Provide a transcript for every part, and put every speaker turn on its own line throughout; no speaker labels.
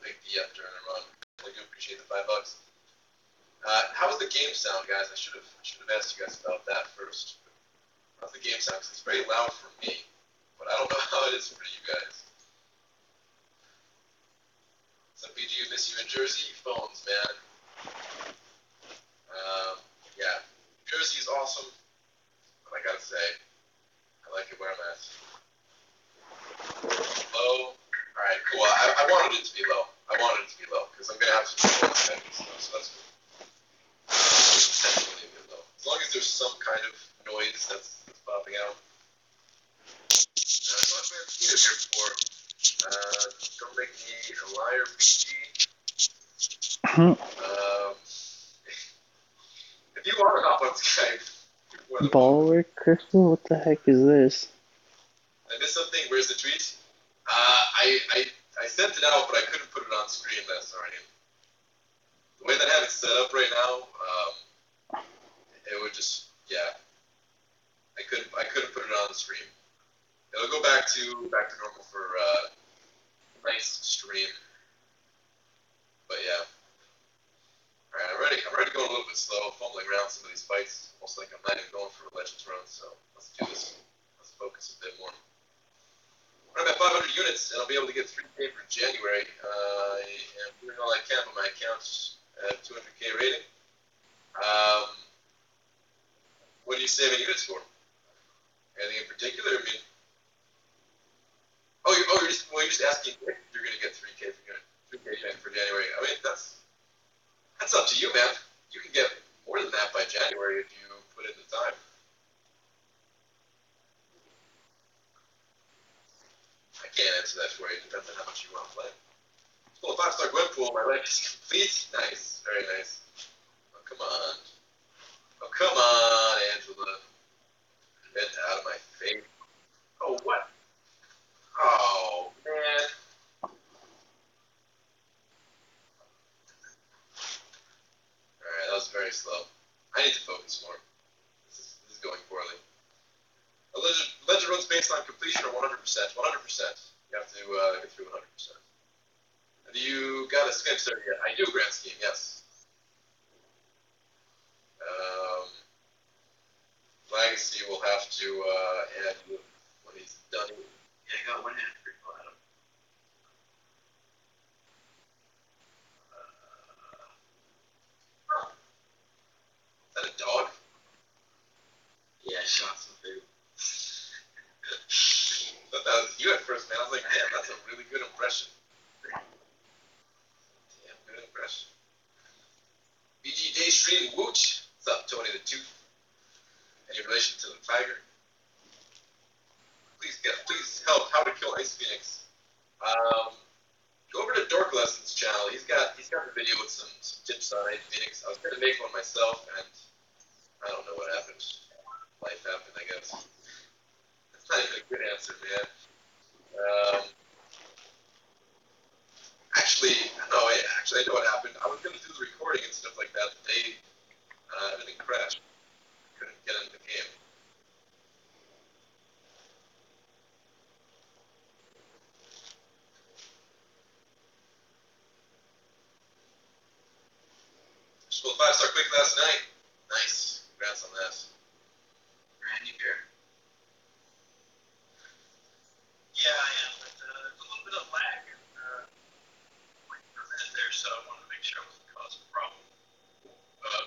big D up during the run. I do appreciate the $5. How's the game sound, guys? I should have asked you guys about that first. How's the game sound? 'Cause it's very loud for me, but I don't know how it is for you guys. So PG, miss you in Jersey. Phones, man. Yeah, Jersey is awesome, but I gotta say, I like it where I'm at. Low. All right, cool. I wanted it to be low. Because I'm gonna have some bonus heavy stuff, so that's cool. Definitely a bit low. As long as there's some kind of noise that's popping out. So much man here for. Don't make me a liar, PG. If you want to hop on Skype,
Baller Crystal, what the heck is this?
I missed something. Where's the tweet? I sent it out, but I couldn't put it on screen. That's sorry. The way that I have it set up right now, it would just I couldn't put it on the screen. It'll go back to normal for nice stream. But yeah. Alright, I'm ready to go a little bit slow, fumbling around some of these fights. Almost like I'm not even going for a Legends run, so let's do this. Let's focus a bit more. I'm at 500 units, and I'll be able to get 3K for January. I am doing all I can on my account at 200K rating. What are you saving units for? Anything in particular? I mean, you're just asking if you're going to get 3K for January. I mean, that's up to you, man. You can get more than that by January if you put in the time. I can't answer that for you. It depends on how much you want to play. Cool, 5-star Gwenpool. My life is complete. Nice. Very nice. Oh, come on. Oh, come on, Angela. Get out of my face. Oh, what? Oh, man. Alright, that was very slow. I need to focus more. This is going poorly. A legend runs based on completion or 100%. 100%. You have to get through 100%. Have you got a Skype server yet? I do, Grand Scheme, yes. Legacy will have to add when he's done. Yeah, I got one hand for Adam. Is that a dog? Yeah, I shot some food. I thought that was you at first, man. I was like, damn, that's a really good impression. Damn, good impression. BG Daystream Wooch. What's up, Tony the Tooth? Any relation to the tiger? Please help. How to kill Ice Phoenix. Go over to Dork Lessons channel. He's got the video with some tips on Ice Phoenix. I was gonna make one myself, and I don't know what happened. Life happened, I guess. That's not even a good answer, man. Actually, I know what happened. I was gonna do the recording and stuff like that. They everything crashed. Couldn't get into the game. Just pulled 5-star quick last night. Nice. Congrats on that. Randy Bear. Yeah, I am. But there's a little bit of lag in for a minute there, so I wanted to make sure I wasn't causing a problem.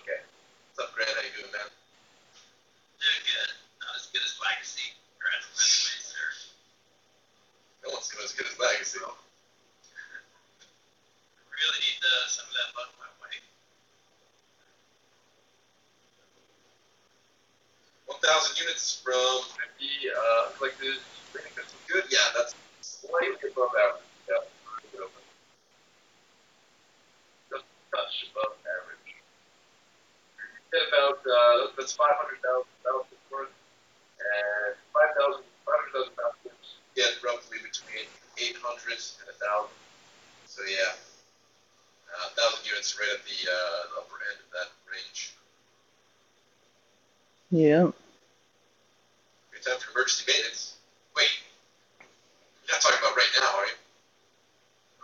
Okay. What's up, Grant? How you doing, man? Doing good. Not as good as Legacy. Congrats on that way, sir. No one's doing as good as Legacy. Really need some of that luck my way. 1,000 units from 50 collected. I think that's good. Yeah, that's slightly above average. Yeah, just a touch above average. Get about that's 500,000 battlefield worth, and 500,000 battlefields get roughly between 800 and 1,000. So yeah, 1,000 units right at the upper end of that range.
Yeah.
Good time for emergency maintenance. Wait, you're not talking about right now, are you?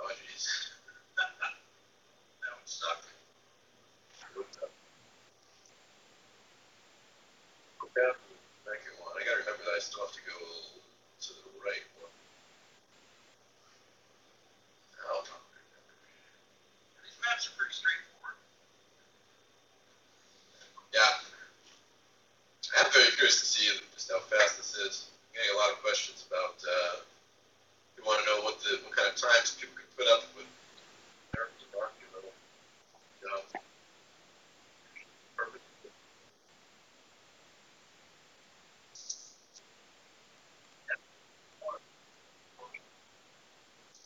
Oh, jeez. Yeah, second one. I gotta remember that I still have to go to the right one. Oh,
These maps are pretty straightforward.
yeah. I'm very curious to see just how fast this is. I'm getting a lot of questions about. We want to know what kind of times people can put up with. Perfect.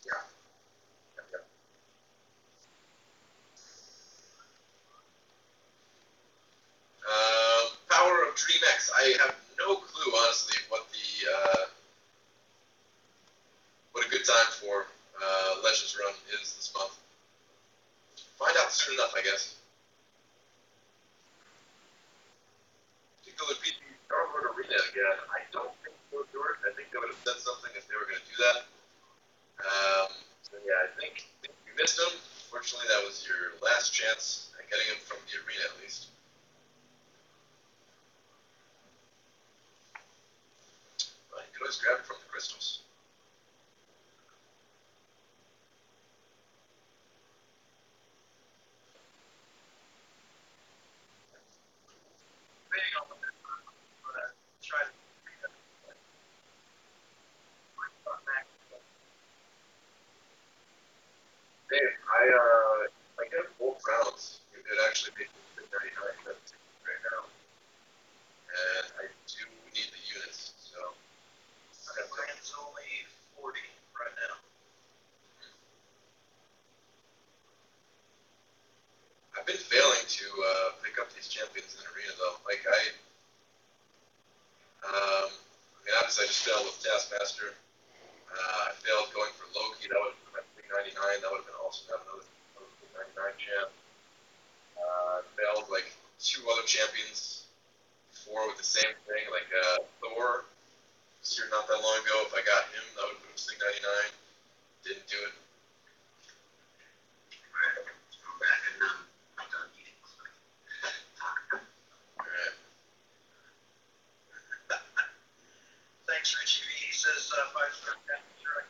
Yeah. Yeah. Power of Dream X. I have no clue, honestly, what a good time for Legends Run is this month. Find out soon enough, I guess. Particularly PC Starboard Arena again. I don't think so, George. I think they would have said something if they were going to do that. So yeah, I think you missed them. Fortunately, that was your last chance at getting them from the arena, at least. But you could always grab it from the crystals.
Depending on what they're going to try to back.
Dave, I get both rounds. You could actually make it 99 right now. And I do need the units, so I have to.
Brand's only 40 right now.
I've been failing to pick up these champions in arena though. I mean, obviously I just failed with Taskmaster. I failed going for Loki. That would have been 99. That would have been awesome to have another 99 champ. Failed like 2 other champions before with the same thing, like Thor. Was here not that long ago. If I got him, that would have put him Sig 99. Didn't do it.
Right. Go back and I'm done eating.
Alright.
Thanks, Richie. He says 5-star capture.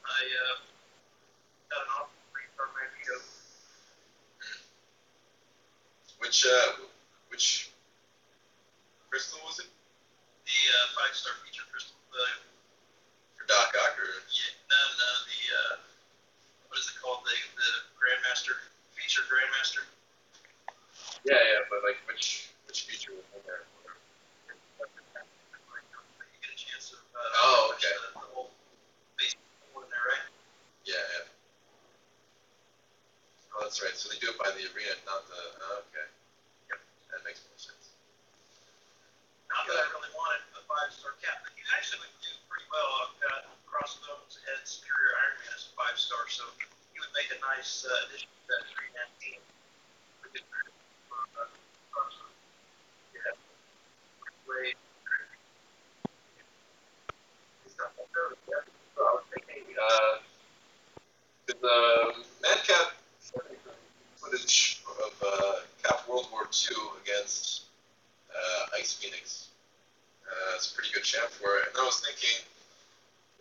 I got an offer for Magneto.
Which crystal was it?
The 5-star feature crystal.
For Doc Ock or?
No, the what is it called? The Grandmaster feature Grandmaster.
Yeah, but like which feature was in there?
You get a chance to.
Oh, okay.
The whole base in there, right?
Yeah. Oh, that's right. So they do it by the arena, not the. Oh, okay.
Yep.
That makes more sense.
Not that I really wanted a 5-star cap, but you actually would do pretty well. I've got Crossbones and Superior Iron Man as a 5-star, so he would make a nice addition to that 3-man team. Yeah. Way.
So I was thinking, the Madcap footage of Cap World War II against Ice Phoenix. It's a pretty good champ for it. And I was thinking,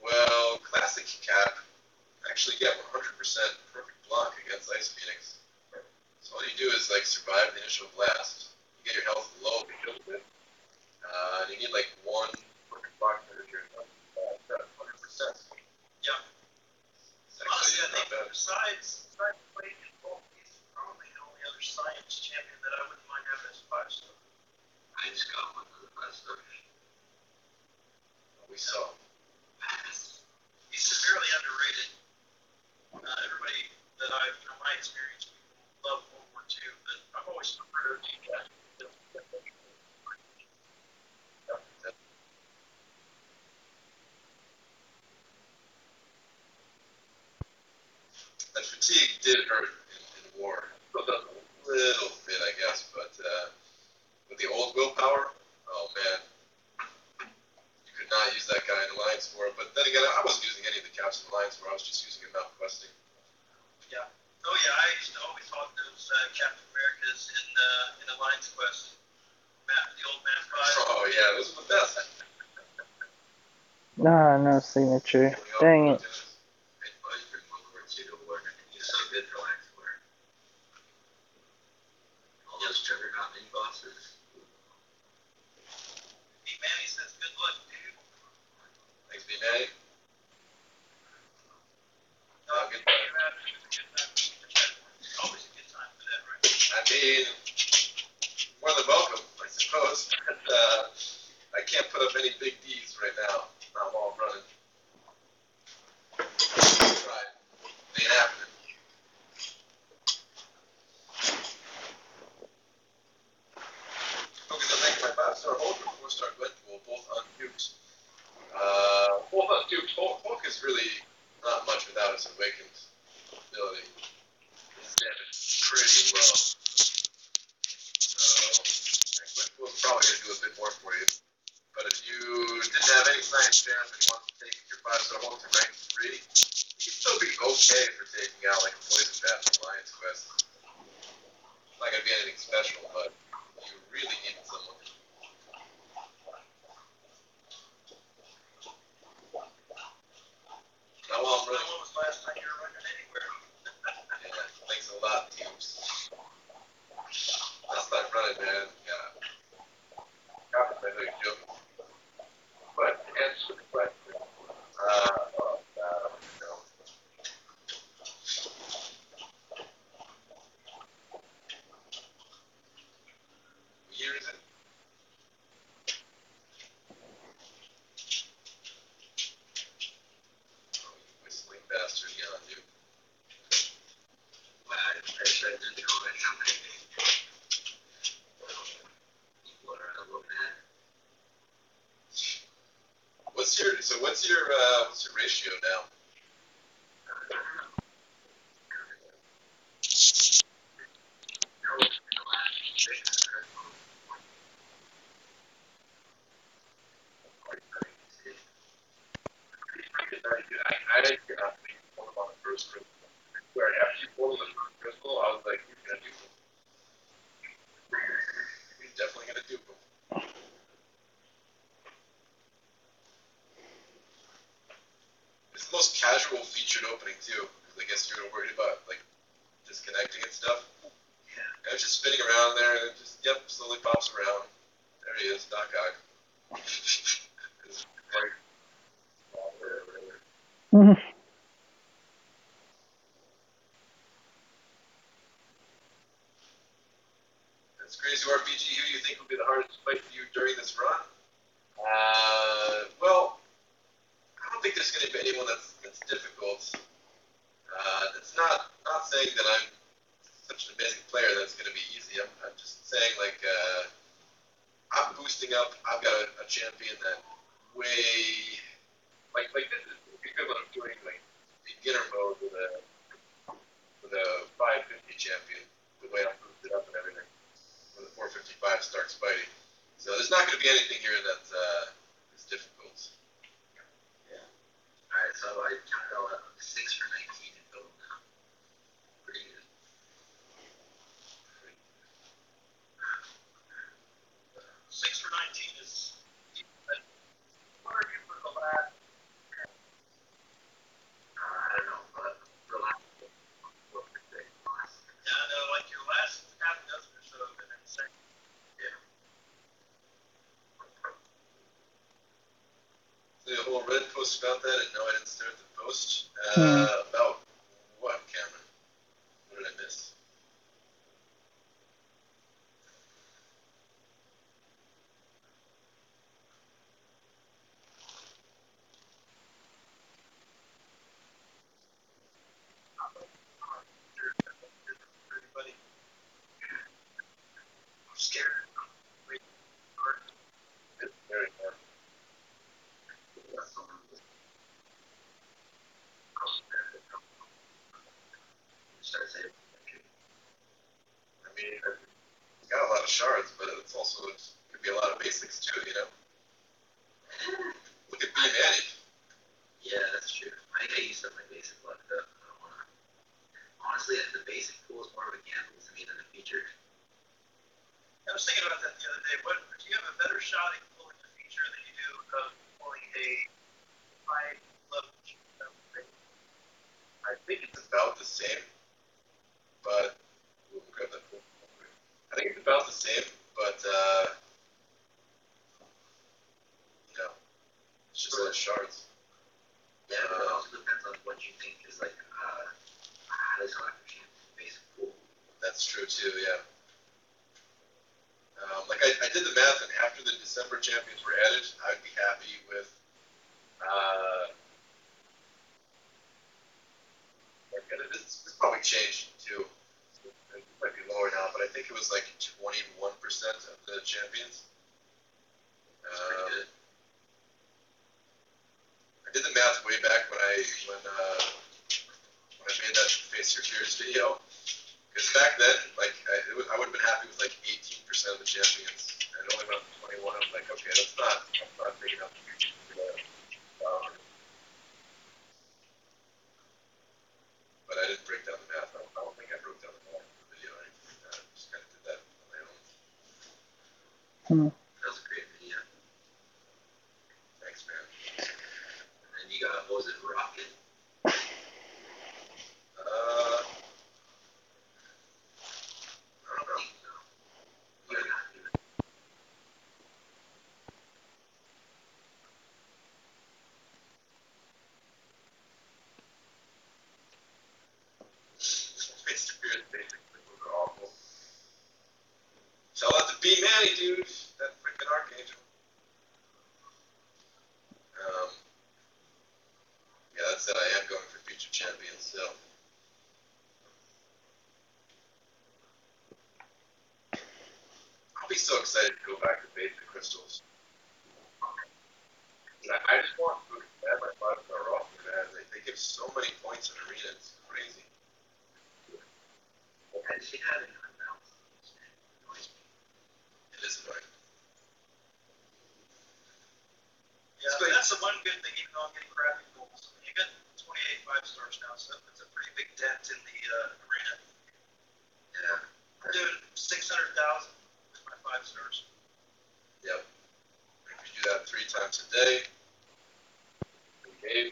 well, Classic Cap actually get 100% perfect block against Ice Phoenix. So all you do is like survive the initial blast. You get your health low because of it. And you need like 1 perfect block to hit your health. 100%.
Yeah. Honestly, I think
bad.
besides Blade and Bolt, he's probably the only other science champion that I wouldn't mind having as a 5-star.
I just got one of the best of.
We saw.
He's severely underrated. Everybody that I've, my experience, love World War II, but I've always preferred the guy.
That fatigue did hurt in war. Still does a little bit, I guess, but with the old willpower, oh man, you could not use that guy in Alliance War. But then again,
those Captain Americas in Alliance Quest. The old map 5.
Oh yeah, those are the best.
Nah, no signature. Dang it.
It was for World War II to war. He's so good for Lance War. All those juggernaut mini bosses.
Hey, Manny says, good luck, dude.
Thanks, B Manny.
No, good time. Always a good time for that, right?
I mean, more than welcome, I suppose. But, I can't put up any big D's right now. Not while I'm running. Right. Ain't happening. Focus on making my 5-star hold or 4-star Gwenpool, both on dukes. Both on dukes. Hulk is really not much without his awakened ability. His damage is pretty low. So, Gwenpool's probably going to do a bit more for you. But if you didn't have any science chance and you want to take your 5-star hold to rank 3, you can still be okay for taking out like a poison bat from Alliance Quest. It's not going to be anything special, but you really need someone. Now while I'm running.
When was the last time you were running anywhere?
Yeah, thanks a lot, teams. Last time running, man. Yeah. God, I know you're joking. But to answer the question, what year is it? Oh, you whistling bastard, yeah, dude.
Wow, I said in the comments how many people are a little mad.
What's your ratio now?
I don't know. No, in the last 6 or
I didn't get out on the first crystal. Where after you pulled the first crystal, I was like, you're gonna do them. He's definitely gonna do them. It's the most casual featured opening too, because I guess you're worried about like disconnecting and stuff.
yeah.
And it's just spinning around there, and it just slowly pops around. There he is, Doc Ock. It's like,
Mhm.
That's crazy RPG. Who do you think will be the hardest fight for you during this run? Well, I don't think there's going to be anyone that's difficult. It's not saying that I'm such an amazing player that it's going to be easy. I'm just saying like I'm boosting up. I've got a champion that way like this is the equivalent of doing like beginner mode with a 550 champion. The way I'm boosted up and everything with a 455 starts fighting. So there's not going to be anything here that is difficult.
Yeah. Alright, so I counted all up 6 for 19 in total now. Pretty good.
6 for 19 is. What are you for the last?
I don't know, but relax.
Yeah, I know, like your last half dozen or so have been insane.
Yeah.
The whole red post about that, and no, I didn't start the post.
Hmm.
About what, Cameron? What did I miss?
Everybody.
I'm scared.
It's very hard.
Start saying,
I mean, it's got a lot of shards, but it's also could be a lot of basics too. You know. Look at B Manny.
yeah, that's true. I think I used up my basic luck though. I don't wanna. Honestly, the basic pool is more of a gamble to me
about the same, but it's just less shards.
Yeah, but it also depends on what you think is like highly sought after champion basic pool.
That's true too, yeah. I did the math, and after the December champions were added, I'd be happy with it's probably changed too. It might be lower now, but I think it was like 21% of the champions.
That's pretty good.
I did the math way back when I made that Face Your Fears video. Because back then, I would have been happy with like 18% of the champions, and it only went up to 21. I'm like, okay, that's not big enough. But I didn't break down the math. I don't think I broke down the math in the video or anything like that. I just kind of did that on my own.
That was a great video.
Thanks, man.
And then you got, what was it, Rocket?
I don't know.
You're not doing it.
Face Your Fears, basically, those are awful. Shout out to B Manny, dude. That freaking Archangel. Yeah, that said, I am going for future champions, so. I'll be so excited to go back to basic crystals. I just want to add my 5-star roster, man. They give so many points in arena, it's crazy.
And she had an unbalanced.
It is annoying.
Yeah, but that's the one good thing, even though I'm getting crappy goals. You got 28 5-stars now, so that's a pretty big dent in the arena.
Yeah.
I'm doing 600,000 with my 5-stars.
Yep. If you do that 3 times a day, Gabe,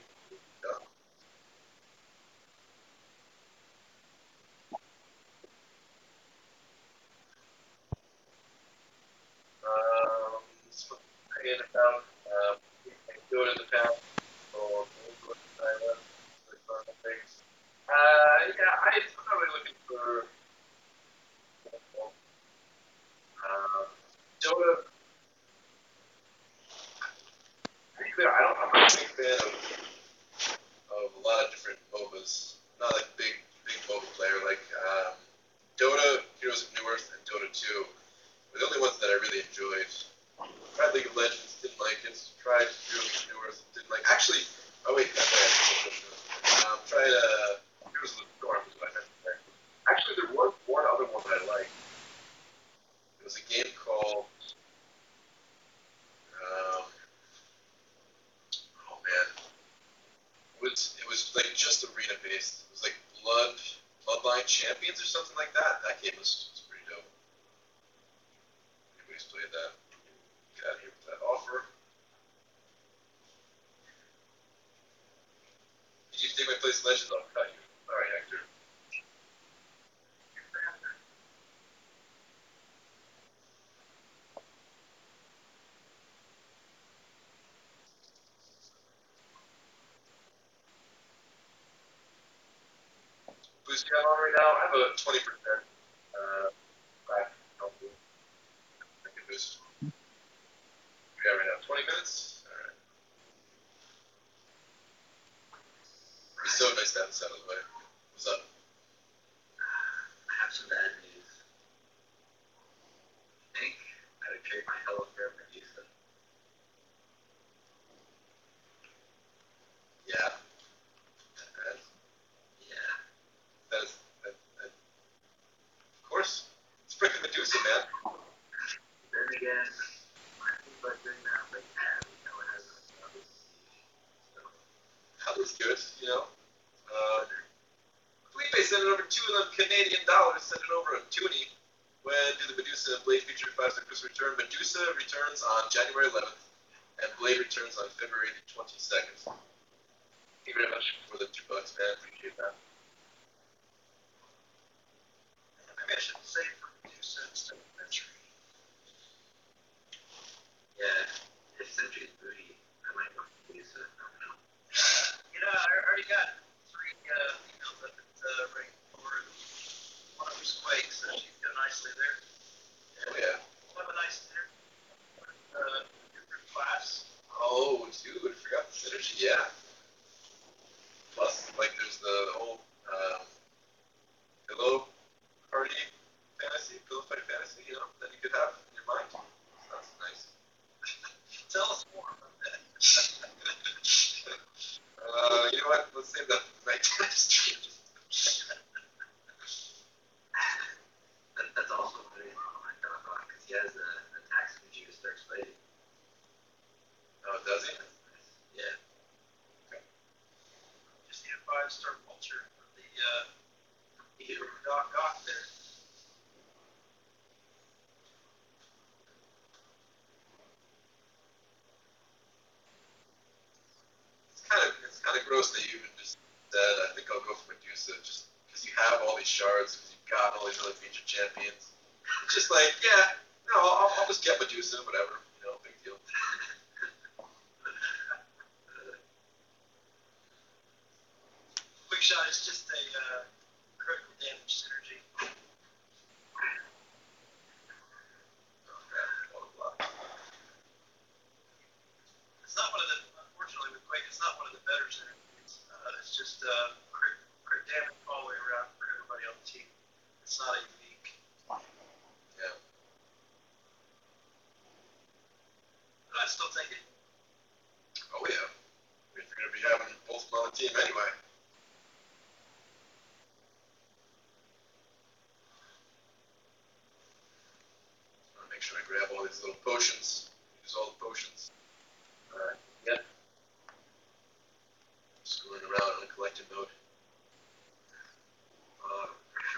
done. In the town, do it in the town, or things. Yeah, I'm not really looking for Dota. To be clear, I'm not a big fan of a lot of different MOBAs. I'm not like big MOBA player. Like Dota, Heroes of New Earth, and Dota 2 were the only ones that I really enjoyed. Tried League of Legends, didn't like it. Tried Heroes of New Earth, didn't like it. Actually, oh wait, that's right. Tried Heroes of the Storm, is what I meant to say. Actually, there was one other one that I liked. It was a game called, oh man, it was like just arena based. It was like Bloodline Champions or something like that. That game was pretty dope. Anybody's played that? Get out of here with that offer. Did you take my place, Legends? I'll cut you. Sorry, Hector. Boost count on right now? I have a 20% back healthy. I can boost. We got right now 20 minutes? Alright. It's so nice to have this out of the way. What's up?
I have some bad news. I think I would trade my Hello for Medusa.
Yeah.
Yeah.
Of course. It's freaking Medusa, man.
Then again, I think by doing that, like, you know, it has another so.
Hell's good, you know. Felipe sent it over $2 of them Canadian dollars, sent it over a toonie. When do the Medusa and Blade feature 5-star Christmas return? Medusa returns on January 11th, and Blade returns on February the 22nd. Thank you very much for the $2, man. Appreciate that.
Maybe I should save for Medusa instead of
pillow fight fantasy, that you could have in your mind? Sounds nice.
Tell us more about that.
You know what? Let's save that for the nighttime stream.
That's also what it is on because he has a tax energy to start fighting.
Oh, does he?
Yeah.
Okay.
Just need a 5-star vulture for the Doc there.
It's kind of gross that you even just said, I think I'll go for Medusa just because you have all these shards, because you've got all these other featured champions. It's just like, yeah, no, I'll just get Medusa, whatever, big deal.
Quick shot is just a critical damage synergy. It's not one of the, unfortunately with Quake, it's not one of the better synergies. It's just crit damage all the way around for everybody on the team. It's not a unique.
Yeah.
But I still take it.
Oh, yeah. If you're going to be having both of them on the team anyway. Make sure I grab all these little potions. Use all the potions. Yeah. Screwing around on a collecting mode.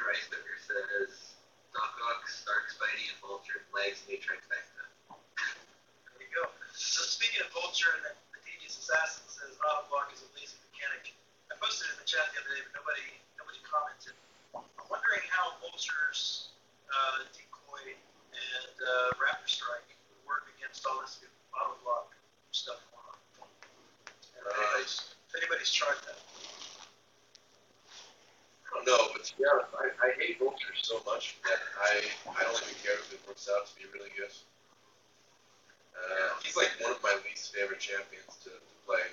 Riceberger says Doc Ock, Stark, Spidey, and Vulture, legs, and trifecta.
There you go. So speaking of Vulture, and then the Devious Assassin says auto block is a lazy mechanic. I posted it in the chat the other day, but nobody commented. I'm wondering how Vulture's decoy and Raptor Strike would work against all this new auto block stuff going on. And if anybody's tried that.
I don't know, but to be honest, I hate Vulture so much that I don't even care if it works out to be really good. He's like one of my least favorite champions to play.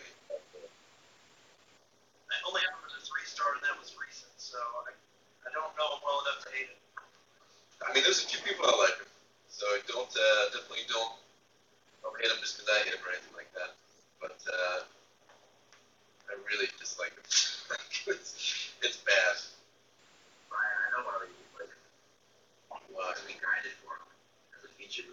I only have him as a 3-star, and that was recent, so I don't know him well enough to hate him.
I mean, there's a few people that like him, so definitely don't hate him just because I hate him or anything like that. But I really dislike him. It's bad.
I know why you like him.
Why?
Because we grinded for him as a feature.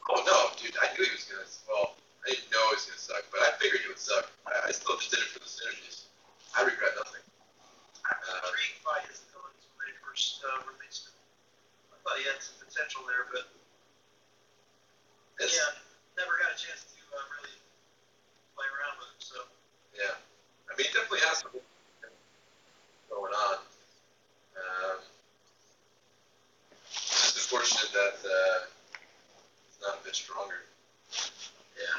Oh no, dude! I knew he was gonna. Well, I didn't know he was gonna suck, but I figured he would suck. I still just did it for the synergies. I regret nothing.
I'm intrigued by his abilities when they first released him. I thought he had some potential there, but yeah, never got a chance to really play around with him. So
yeah, I mean, he definitely has something going on. It's just unfortunate that he's not a bit stronger.
Yeah.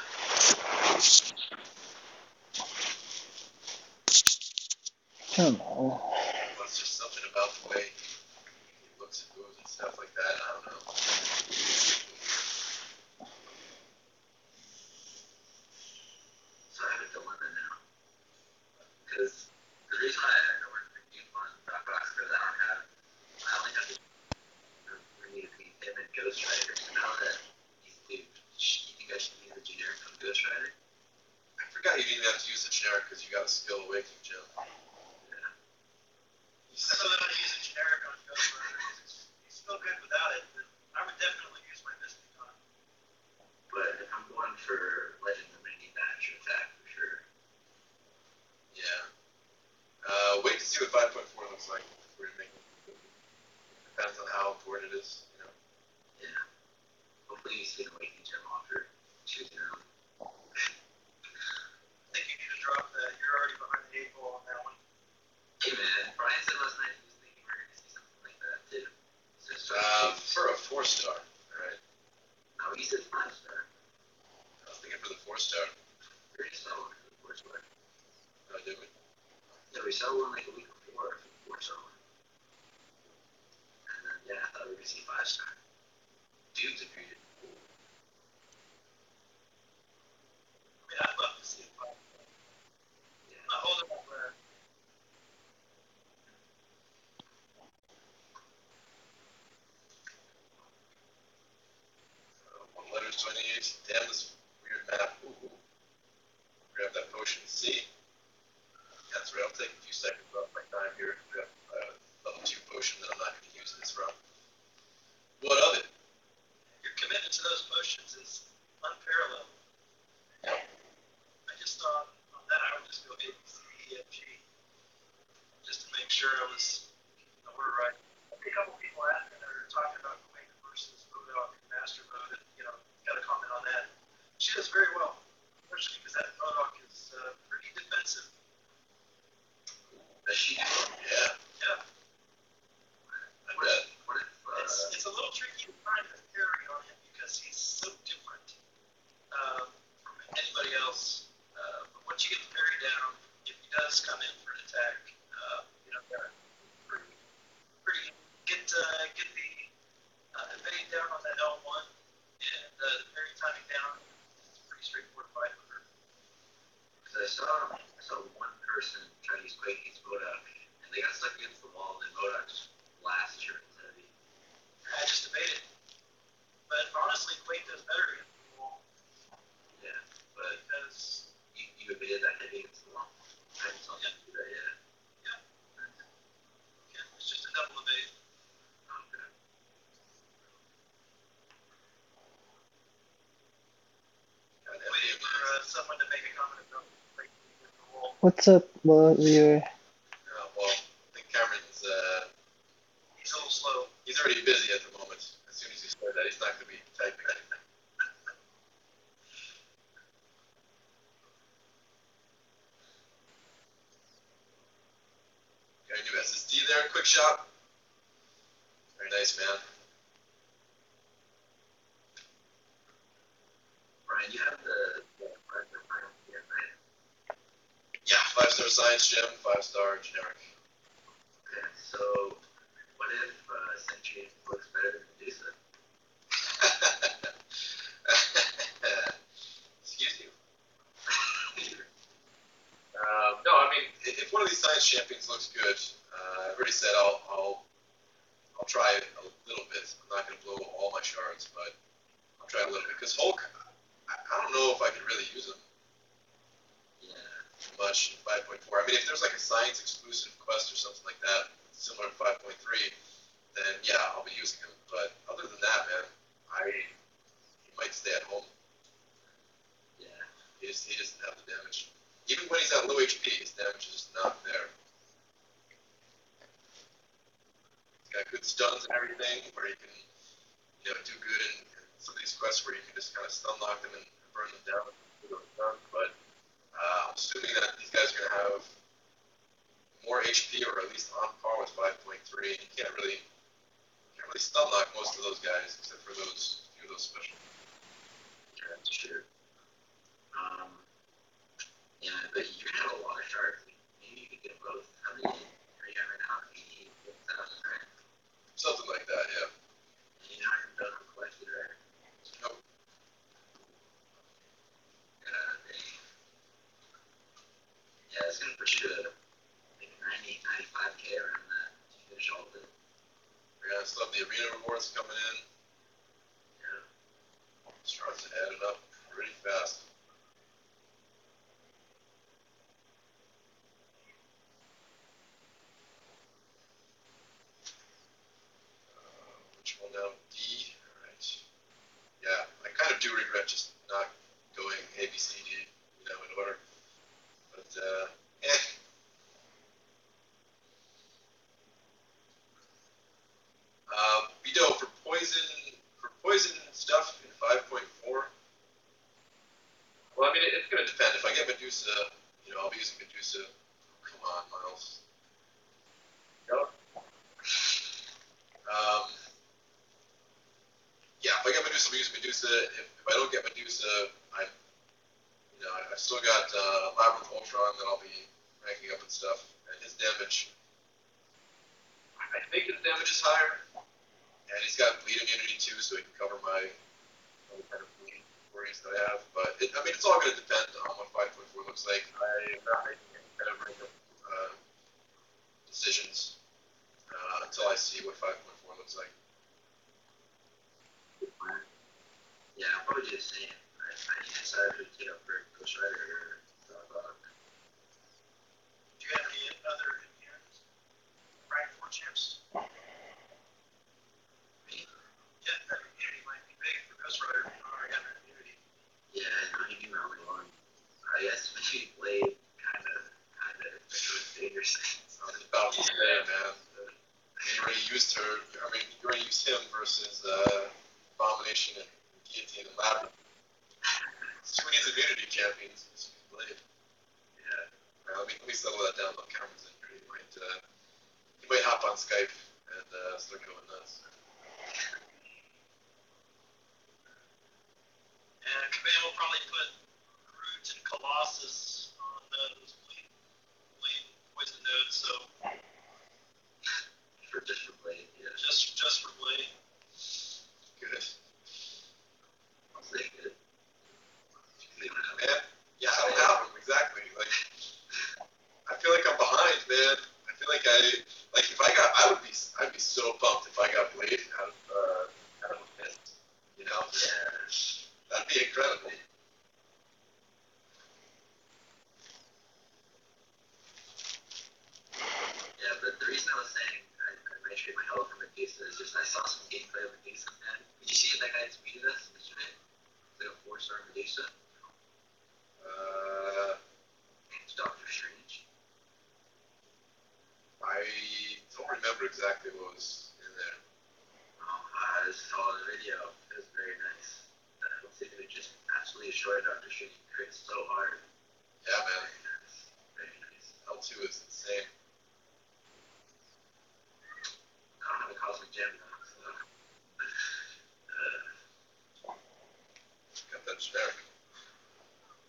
I don't know.
But it's just something about the way he looks and moves and stuff like that. I don't know.
So I have a dilemma now. Because the reason I work for Deep on Doc Ock is I only have to need to beat him and Ghost Rider. So now that he's new, you think I should use a generic from Ghost Rider?
I forgot you didn't have to use the generic because you got a skill awakening gem.
Yeah.
I know that I use a generic on Ghost Rider. He's still good without it, but I would definitely use my Mystic on him.
But if I'm going for Legend, I'm going to need that extra attack for sure.
Yeah. Wait to see what 5.4 looks like before you make it. Depends on how important it is.
Yeah. Hopefully you see an awakening gem offer. Choose your own.
I think you need to drop that. You're already behind the 8 ball on that one.
Hey man, Brian said last night he was thinking we're going to see something like that too. So
For a 4-star, alright?
no, he said 5-star.
I was thinking for the 4-star.
We already saw one for the 4-star.
Oh, did we?
Yeah, we saw one like a week before for the 4-star one. And then, yeah, I thought we were going to see 5-star. Dudes agreed.
I mean, I'd love to see it.
Yeah.
I'm not holding my breath.
28. Damn, this weird map. Ooh. Grab that potion C. That's right, I'll take a few seconds off my time here to grab level 2 potion that I'm not going to use this from. What of it?
Your commitment to those potions is unparalleled.
Yep.
I just thought on that I would just go A, B, C, D, E, F, G, just to make sure I was getting the order right. I think a couple people asked me that are talking about Quake versus modok and master mode, and got a comment on that. She does very well, especially because that modok is pretty defensive.
Does she? Yeah.
Yeah.
I bet.
It's a little tricky to find a parry on him because he's so different from anybody else. But once you get the parry down, if he does come in for an attack, get the evade down on that L1 and the parry timing down. It's a pretty straightforward fight with her.
Because I saw one person try to use Quake against modok, and they got stuck against the wall, and then modok just blasted her with heavy.
I just debated. But honestly, Quake does better against the wall.
Yeah, but
Because
you evaded that heavy against the wall. I just saw you do that, yeah.
it's just a double evade.
Okay.
Waiting for someone to make a comment about Quake against the wall.
What's up, viewer?
Well, I think Cameron's,
He's a little slow.
he's already busy at the moment. As soon as he started that, he's not going to be typing anything. Got a new SSD there, quick shot. Very nice, man.
Brian, you have the final here, right?
Yeah, 5-star science gem, 5-star generic.
Okay, so what if Sentry looks better than Medusa?
Excuse you. No, I mean, if one of these science champions looks good, I've already said I'll try it a little bit. I'm not going to blow all my shards, but I'll try it a little bit. Because Hulk, I don't know if I could really use him much in 5.4. I mean, if there's like a science exclusive quest or something like that, similar to 5.3, then yeah, I'll be using him. But other than that, man, he might stay at home.
Yeah.
He doesn't have the damage. Even when he's at low HP, his damage is just not there. He's got good stuns and everything, where he can, do good in some of these quests where you can just kind of stun lock them and burn them down with a stun. But I'm assuming that these guys are going to have more HP, or at least on par with 5.3. You can't really stun lock most of those guys, except for those few of those special.
Yeah, that's true. Yeah, but you're gonna have a lot of shards. Maybe you could get both. How many are you having now? 88,000, right?
Something like that, yeah.
And you're not even done with collected, right?
Nope.
Yeah, it's gonna put you to like 90, 95K around that to finish all of it.
We're gonna still have the arena rewards coming in.
Yeah.
Starts to add it up pretty fast. Which one now? D. All right. Yeah, I kind of do regret just not going A, B, C, D, in order. But Vito, for poison stuff in 5.4. Well, I mean, it's gonna depend. If I get Medusa, I'll be using Medusa. Come on, Miles. Yep. Yeah, if I get Medusa, I'll be using Medusa. If I don't get Medusa, I've still got Labyrinth Ultron that I'll be ranking up and stuff. And his damage, I think his damage is higher. And he's got bleed immunity too, so he can cover my other kind of bleed worries that I have. But it's all going to depend on what 5.4 looks like. I am not making any kind of rank up decisions until I see what 5.4 looks like.
Yeah, I'll probably do the same. I decided to take up for Ghost Rider or Dog.
Do you have any other engineers? Riding 4 champs?
Me?
Yeah, that immunity might be big for Ghost Rider if you already have an immunity.
Yeah, no, he knew my only one. I guess maybe Blade kind of was dangerous.
I was about to say, man. You already used her. I mean, you already used him versus Abomination and Guillotine and Labyrinth. It's too many immunity champions. Just Blade.
Yeah.
Let me settle that down. Look, Cameron's injured. He might hop on Skype and start going nuts.
And Cabane will probably put Groot and Colossus on those bleed poison nodes, so
Just for Blade, yeah.
just for Blade.
Good.
I'll say good.
Man, yeah, I don't have them exactly. Like, I feel like I'm behind, man. I feel like if I'd be so pumped if I got Blade out of a mist. You know?
Yeah.
That'd be incredible.
Yeah, but the reason I was saying I might trade my Hello for Medusa is just I saw some gameplay of Medusa, man. Did you see that guy tweeted us yesterday? It's like a 4-star Medusa. It's Doctor Strange.
I don't remember exactly what was in there.
Oh, I just saw the video. It was very nice. It looks like it would just absolutely destroy Doctor Strange. He crits so hard.
Yeah, man.
Very nice. Very nice.
L2 is insane.
I don't have a Cosmic Gem now, so.
Got that generic.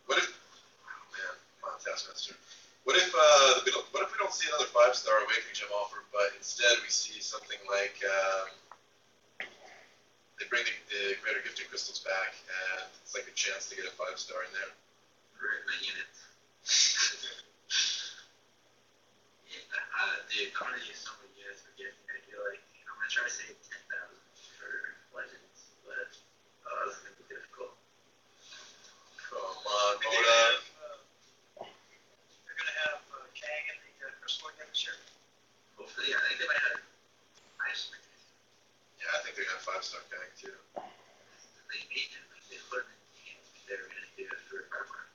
What if? Oh man, come on, Taskmaster. What if we don't see another 5-star Awakening Gem offer, but instead we see something like they bring the Greater Gifting Crystals back, and it's like a chance to get a 5-star in there.
For my units. Yeah, dude, I'm gonna use so many units for gifting. I feel like I'm gonna try to save 10,000 for Legends, but it's gonna be difficult.
Come on,
Maybe
modok.
they're gonna have Kang in the Crystal again this year.
Hopefully, I think they might have ice.
Yeah, I think they're gonna have 5-star Kang too.
They made him. They put him in the game. They were gonna do it for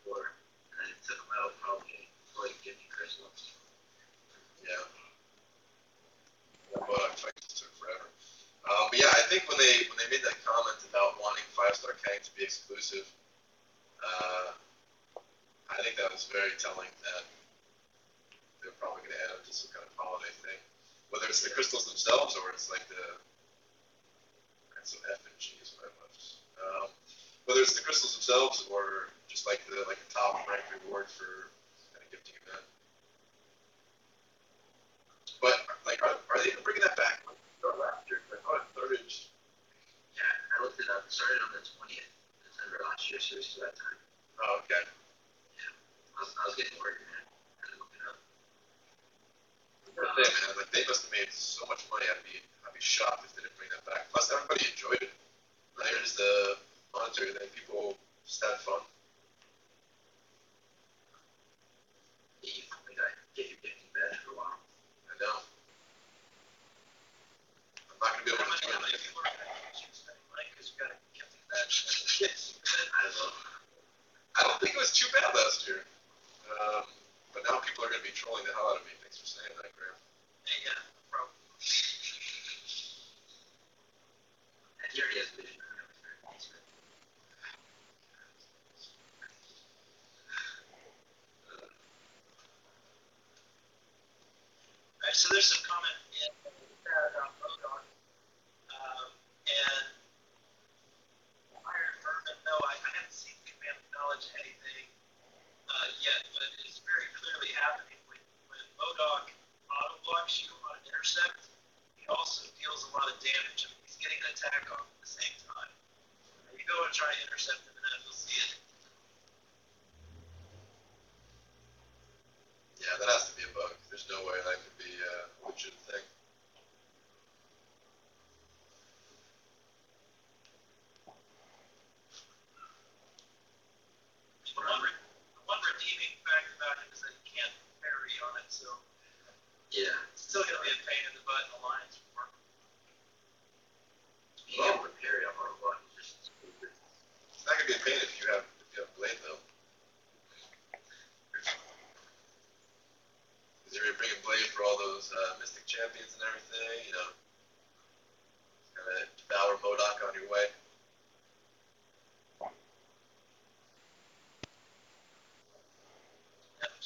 5.4, and then it took them out probably before they give me crystals.
Yeah. Modok fights took forever. But yeah, I think when they made that comment about wanting 5-star Kang to be exclusive, I think that was very telling that they're probably going to add it to some kind of holiday thing. Whether it's the crystals themselves or it's like some F and G is what I left. Whether it's the crystals themselves or just like the top rank reward for kind of gifting event. But like, are they even bringing that back? Last year, I thought it started.
Yeah, I looked it up. It started on the 20th of December last year, so it's that time.
Oh, okay.
Yeah, I was getting worried, man. I had to look it up.
Hey, man, like they must have made so much money. I'd be shocked if they didn't bring that back. Plus, everybody enjoyed it. Like, there's the monetary thing. People just had fun.
You finally got to get your gifting badge for a while.
I know. I'm not gonna be able to do
How many
it.
people are going to use spending money because you got to get the badge?
I don't know.
I don't think it was too bad last year. But now people are gonna be trolling the hell out of me. Thanks for saying that, Graham.
Yeah, no problem.
And he already has vision. I don't know if it's very nice, but
Alright, so there's some comment in the chat about modok, and Iron Herman, no, I haven't seen Command Knowledge anything yet, but it is very clearly happening. When modok auto blocks you on an intercept, he also deals a lot of damage. I mean, he's getting an attack off at the same time. You go and try to intercept him, and then you'll see it.
Yeah, that has to be a bug. There's no way that could be a legit thing.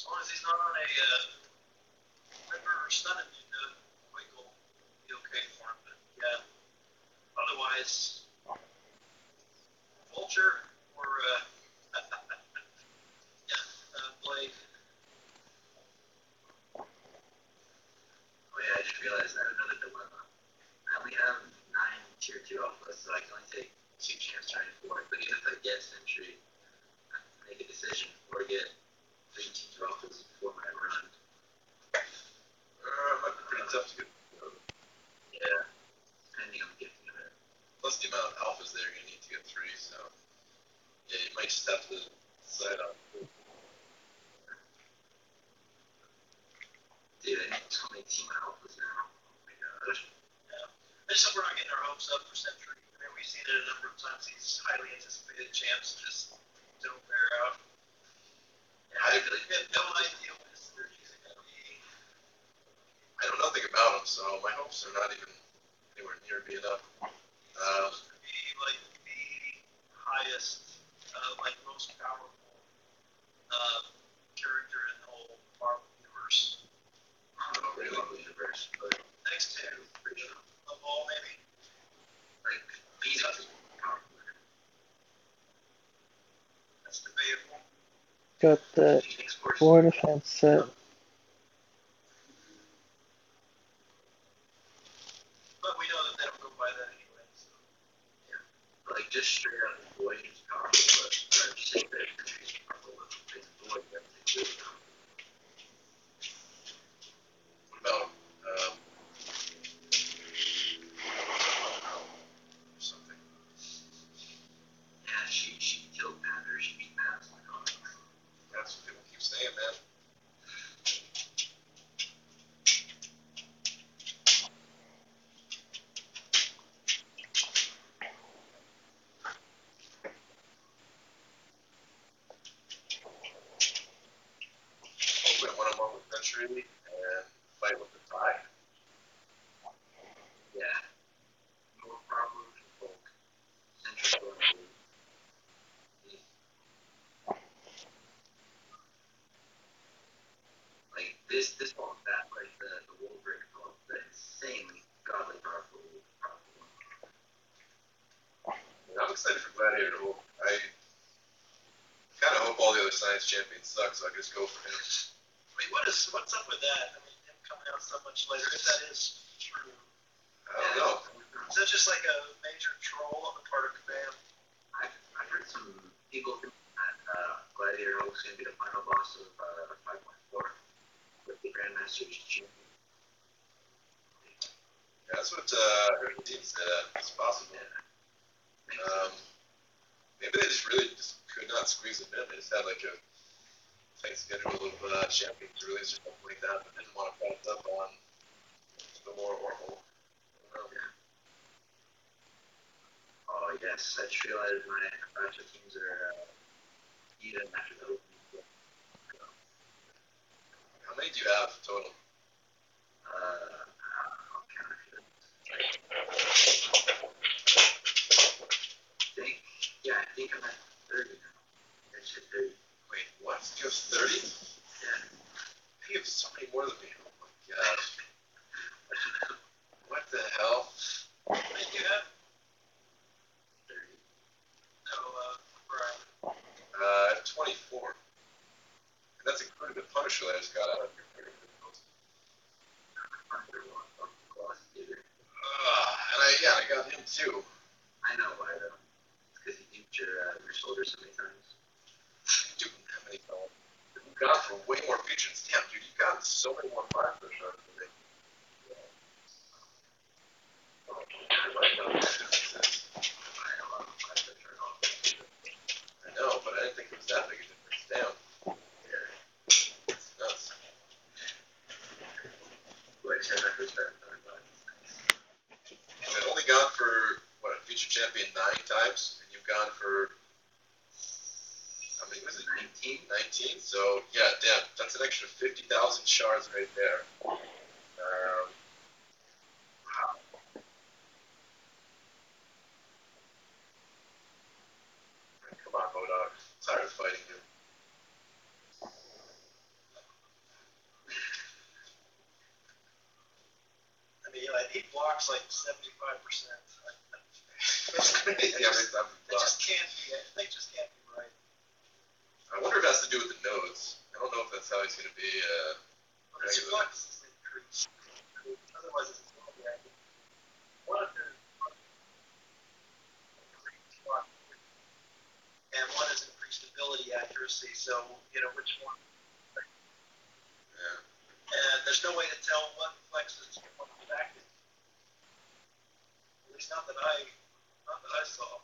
As long as he's not on a river or stunning wiggle, will be okay for him. But yeah, otherwise, Vulture or Blade.
Oh yeah, I just realized I have another dilemma. I only have 9 tier 2 alphas, so I can only take 2 champs turning forward. But even if I get Sentry, I have to make a decision or get 3 tier 2 alphas before my run.
Might be pretty tough to get.
Yeah, depending on the gifting of it.
Plus the amount of alphas there, you're gonna need to get 3. So yeah, you might just have to decide on.
Dude, I need so many team alphas now. Oh my gosh.
Yeah. I just hope we're not getting our hopes up for Sentry. I mean, we've seen it a number of times. These highly anticipated champs just don't bear out.
Yeah,
I really have no idea what his synergies are going to be.
I know nothing about him, so my hopes are not even anywhere near being up.
Supposed to be like the highest, like most powerful character in the whole Marvel universe.
I don't know really Marvel universe, but
Next to
pretty sure.
of all, maybe.
Like Phoenix is powerful.
That's debatable.
Got the
Phoenix Force.
4 defense set.
But we know that they don't go by that anyway. So.
Yeah. But like just straight out of the void is powerful, but just say that Sentry's powerful with the void, that's really powerful.
What about something?
Yeah, she killed Matt, or she beat Matt. Oh my god.
That's what people keep saying, man. Open one-on-one with Century and fight with the tie.
Yeah. No problem for Volk. Sentry's going to lose. Like this won't that like the Wolverine called the insanely godly powerful one.
I'm excited for Gladiator to hope. I kind of hope all the other science champions suck, so I just go for him.
I mean, what's up with that? I mean, him coming out so much later, if that is true.
I don't know.
Is that just like a major troll on the part of Kabam?
I've heard some people think that Gladiator Hulk's going to be the final boss of 5.4 with the Grandmaster's champion.
Yeah, that's what Dean said. It's possible. Maybe they just really just could not squeeze him in. They just had like a tight schedule of champions release or something like that, but didn't want to pass up on the more Oracle.
Oh yes, I just realized my Apache teams are even after the opening.
How many do you have total?
I'll count it. I think I'm at 30 now. That's just 30.
Wait, what? You have 30?
Yeah.
You have so many more than me. Oh my gosh. What the hell?
What did you have?
30.
No, Brian.
I have 24. And that's including the Punisher that I just got out of your fingertips. And I got him too.
I know why though. It's because you duped your shoulder so many times.
Dude, how many times? You've gone for way more features. Damn, dude, you've gotten so many more 5-star shards than me. I know, but I didn't think it was that big a difference. Damn. It's nuts. I've only gone for, what, a feature champion 9 times, and you've gone for, how many was it? 19? 19? So, yeah, damn, that's an extra 50,000 shards right there. Wow. Come on, modok. I'm tired of fighting you.
like 75%.
That's crazy. How many times
They just can't be. They just can't be right.
I wonder if it has to do with the nodes. I don't know if that's how he's going to be.
But its flux is increased. Otherwise, it's not accurate. One of them and one is increased ability accuracy. So which one?
Yeah.
And there's no way to tell what flexes what is active. At least not that I saw.
Oh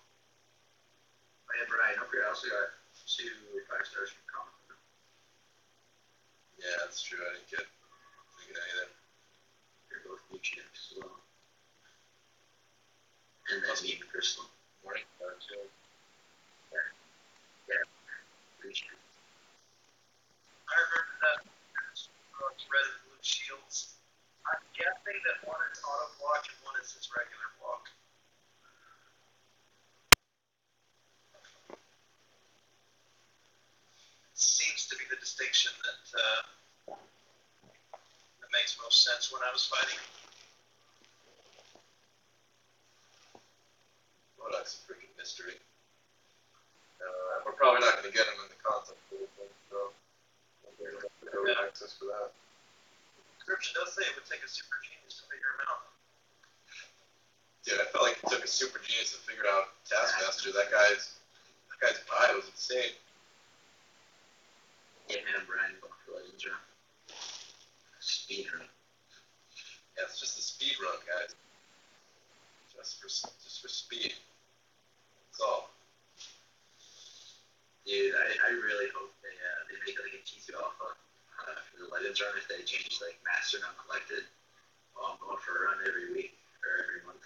yeah, Brian, up here I also got 2 5-stars from Comic.
Yeah, that's true. I didn't get either.
They're both new champs as well. And then me and Crystal.
Morning star too.
Yeah. New champs.
I remember that red and blue shields. I'm guessing that one is auto block and one is his regular block. Seems to be the distinction that makes most sense when I was fighting.
Modok's a freaking mystery. We're probably not going to get him in the content pool, so we'll get access for that.
Description does say it would take a super genius to figure him out.
Dude, I felt like it took a super genius to figure out Taskmaster. That guy's bio was insane.
Yeah, man, Brian going for Legends run. Speed run.
Yeah, it's just a speed run, guys. Just for speed. That's all.
Dude, I really hope they make like a T2 alpha for the Legends run if they change like Master and Uncollected. Well, I'm going for a run every week or every month.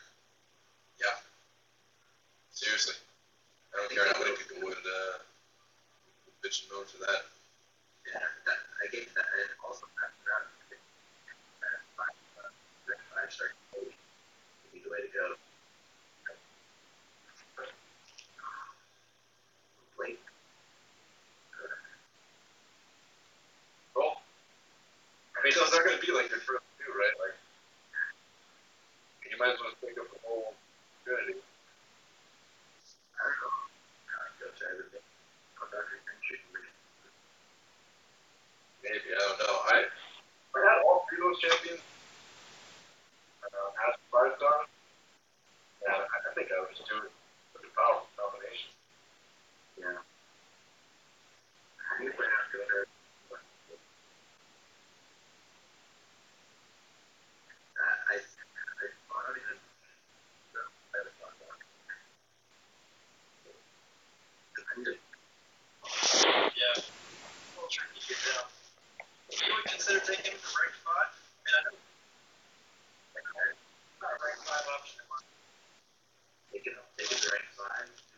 Yeah. Seriously. I don't care how many people would bitch and moan for that.
Yeah, I get that. And also, that 5-star would be the way to go. Wait.
Well, I mean, those are going to be like their first two, right? Like, you might as well take up the whole community.
I don't know. I'll go try everything. I'll go to
Maybe, I don't know. I had all 3 of those champions as 5-star. Yeah, I think I would just do it with a powerful combination.
Yeah. I usually have to go there. I don't even know. I haven't thought about it.
Yeah. Well, tricky to get down. You would consider taking him to rank 5? I mean, I know. Not a rank 5 option in mind.
Take it to rank 5,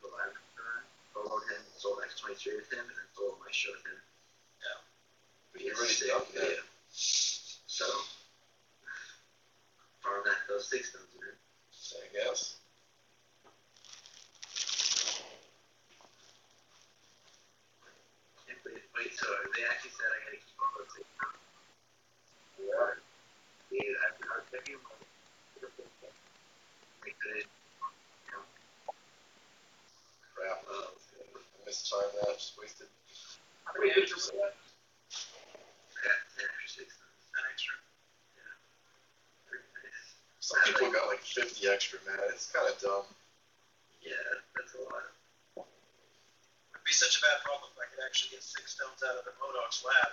do a live run, follow him, soul X23 with him, and then solo my show with him.
Yeah.
But you're already done that.
So, farm those 6 stones, man.
I guess.
Wait, so they actually said I gotta keep on those 6 stones?
Yeah.
Dude, I'm checking my like the
Crap. I mistimed that. Just wasted. How many hits was that?
Yeah, 10 extra 6 stones.
10 extra.
Yeah. Very nice.
Some people got like 50 extra, man. It's kind of dumb.
Yeah, that's a lot.
It'd be such a bad problem if I could actually get 6 stones out of the Modok's lab.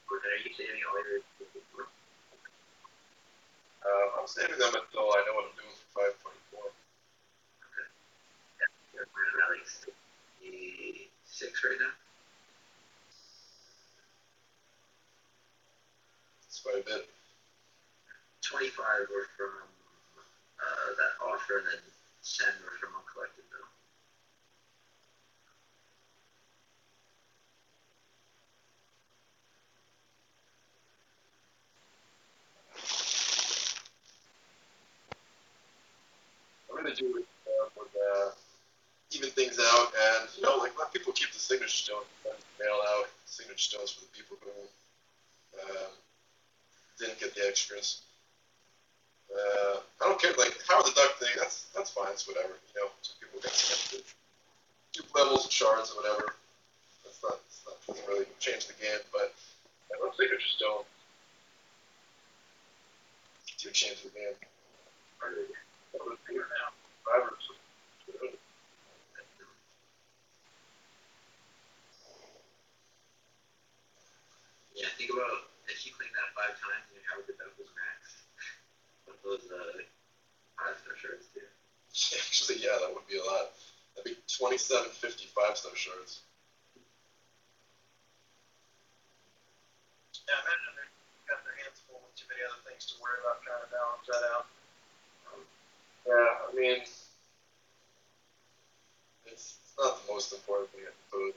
But are you saving all your
I'm saving them until I know what I'm doing for 524.
Okay. Yeah, we're at like 66 right now.
It's quite a bit.
25 were from that offer, and then 10 were from Uncollected, though.
I'm gonna do it would even things out, and like let people keep the signature stones, mail out signature stones for the people who didn't get the extras. I don't care. Like Howard the Duck thing, that's fine. It's whatever. You know, some people get skip two levels of shards or whatever. Doesn't really change the game. But I don't think signature stone do change the game. That was bigger now. Drivers.
Yeah, think about if you clean that 5 times and how the duck was max. What those 5-star shards do.
Actually, yeah, that would be a lot. That'd be 27.50 5-star shards.
Yeah, I imagine they've got their hands full with too many other things to worry about trying to balance that out.
Yeah, I mean, it's not the most important thing, I suppose.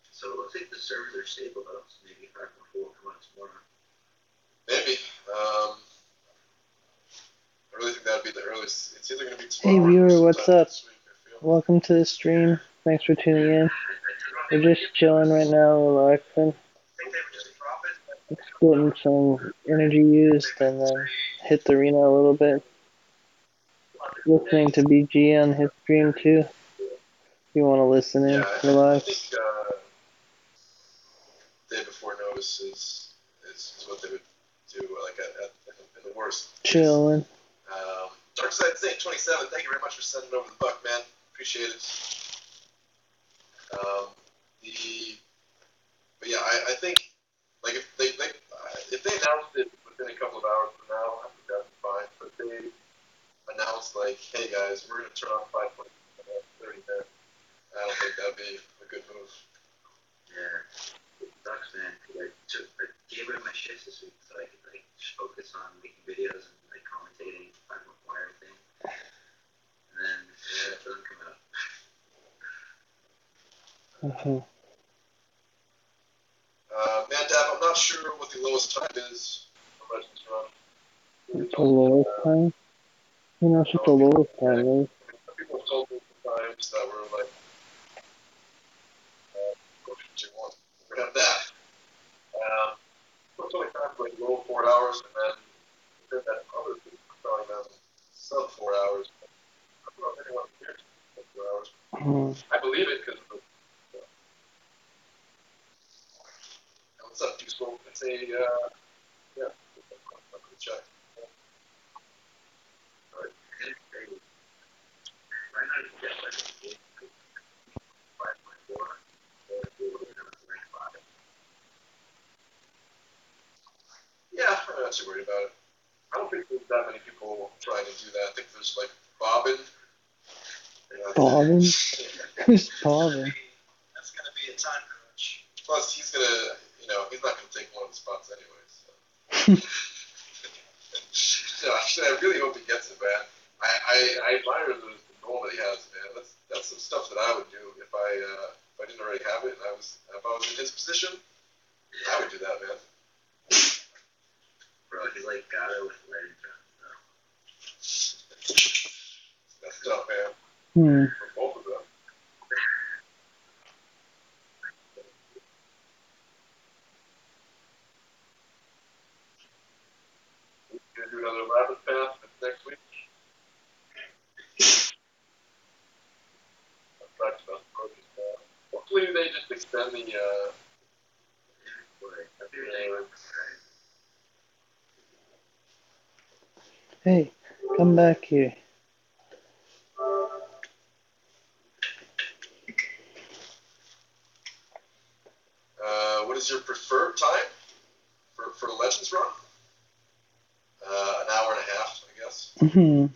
So it looks like the servers are stable though, so maybe 5.4 will come out tomorrow.
Maybe. I really think that'd be the earliest. It's either going to be
Hey
tomorrow or
viewer, what's
sometime
up?
this week, I feel.
Welcome to the stream. Thanks for tuning in. We're just chilling right now, relaxing,
I think they would just drop it.
getting some energy used, and then hit the arena a little bit. Listening to BG on his stream too. If you want to listen in,
Yeah, I
relax.
think day before notice is what they would do, like in the worst.
Chilling.
Darkside Saint 27, thank you very much for sending over the buck, man. Appreciate it. But yeah, I think like if they announced it within a couple of hours from now, I think that'd be fine. But they announced like, hey guys, we're gonna turn off 5.30 minutes. I don't think that'd be a good move.
Yeah, it sucks, man. I gave rid of my shifts this week so I could like just focus on making videos and like commentating, finding everything. And then it doesn't come out.
Mandab, I'm not sure what the lowest time is for Legends Run.
The lowest time? Who knows what the lowest time is?
People have told me times that were like, what did you want? We have that. It's only times like low 4 hours, and then that other people are telling them sub 4 hours. I don't know if anyone cares sub 4 hours. I believe it because of the. What's up, Useful? It's a, yeah, I'm going to check. Alright. Yeah, I'm not too worried about it. I don't think there's that many people trying to do that. I think there's like Bobbin.
Bobbin? Who's Bobbin?
That's going to be a time crunch.
Plus, he's going to, he's not going to take one of the spots anyway. So. I really hope he gets it, man. I admire the goal that he has, man. That's some stuff that I would do if I didn't already have it. And if I was in his position, I would do that, man.
Bro, he's like Gato with Legends Run,
That's tough, man. For both of them. We're going to do another rapid pass next week. Hopefully they just extend the
Hey, come back here.
What is your preferred time for the Legends run? An hour and a half, I guess. Like an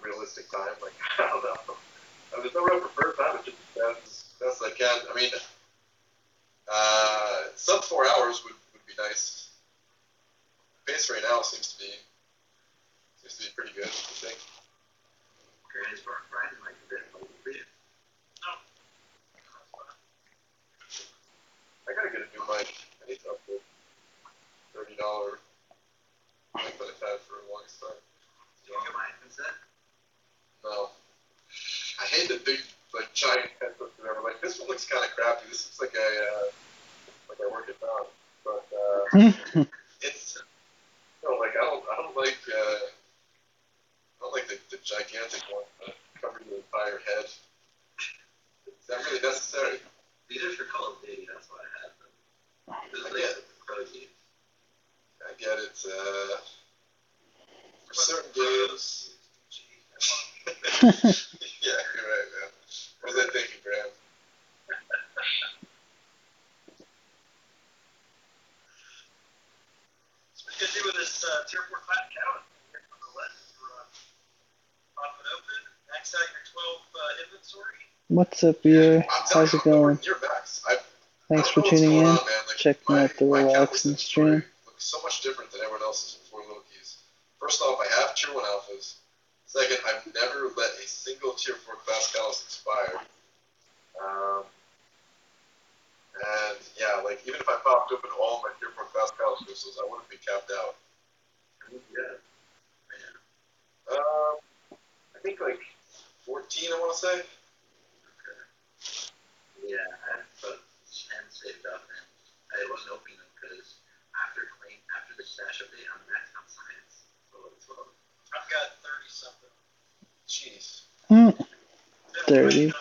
unrealistic time. Like I don't know. There's no real preferred time. It just depends best I can. I mean, sub 4 hours would be nice. The pace right now seems to be pretty good, I think. I gotta get a new mic. I need to upgrade $30 mic that I've had for the longest time.
Do you want your mic instead?
No. I hate the big, like, giant headsets or whatever. Like, this one looks kind of crappy. This looks like I work it down. It's like I don't like the gigantic one that cover your entire head. Is that really necessary?
These are for Call of Duty, that's why I have them.
I get it. For certain games. Yeah, you're right, man. What was I thinking, Graham?
What you gonna do with this Tier 4 flat cow? Here on the left, pop it open, max out your 12 inventory.
What's up, viewer? How's it going?
You're max.
Thanks for tuning in, checking out the relaxing stream.
Looks so much different than everyone else's before Loki's. First off, I have Tier 1 alphas. Second, I've never let a single Tier 4 class catalyst expire. And yeah, like even if I popped open all my Tier 4 class catalyst crystals, I wouldn't be capped out.
Yeah.
I think like 14, I want to say.
Okay. Yeah, I have about 10 saved up, and I wasn't opening them because after the stash update, I'm maxed on science. So
I've got 30 something.
Jeez.
30.
And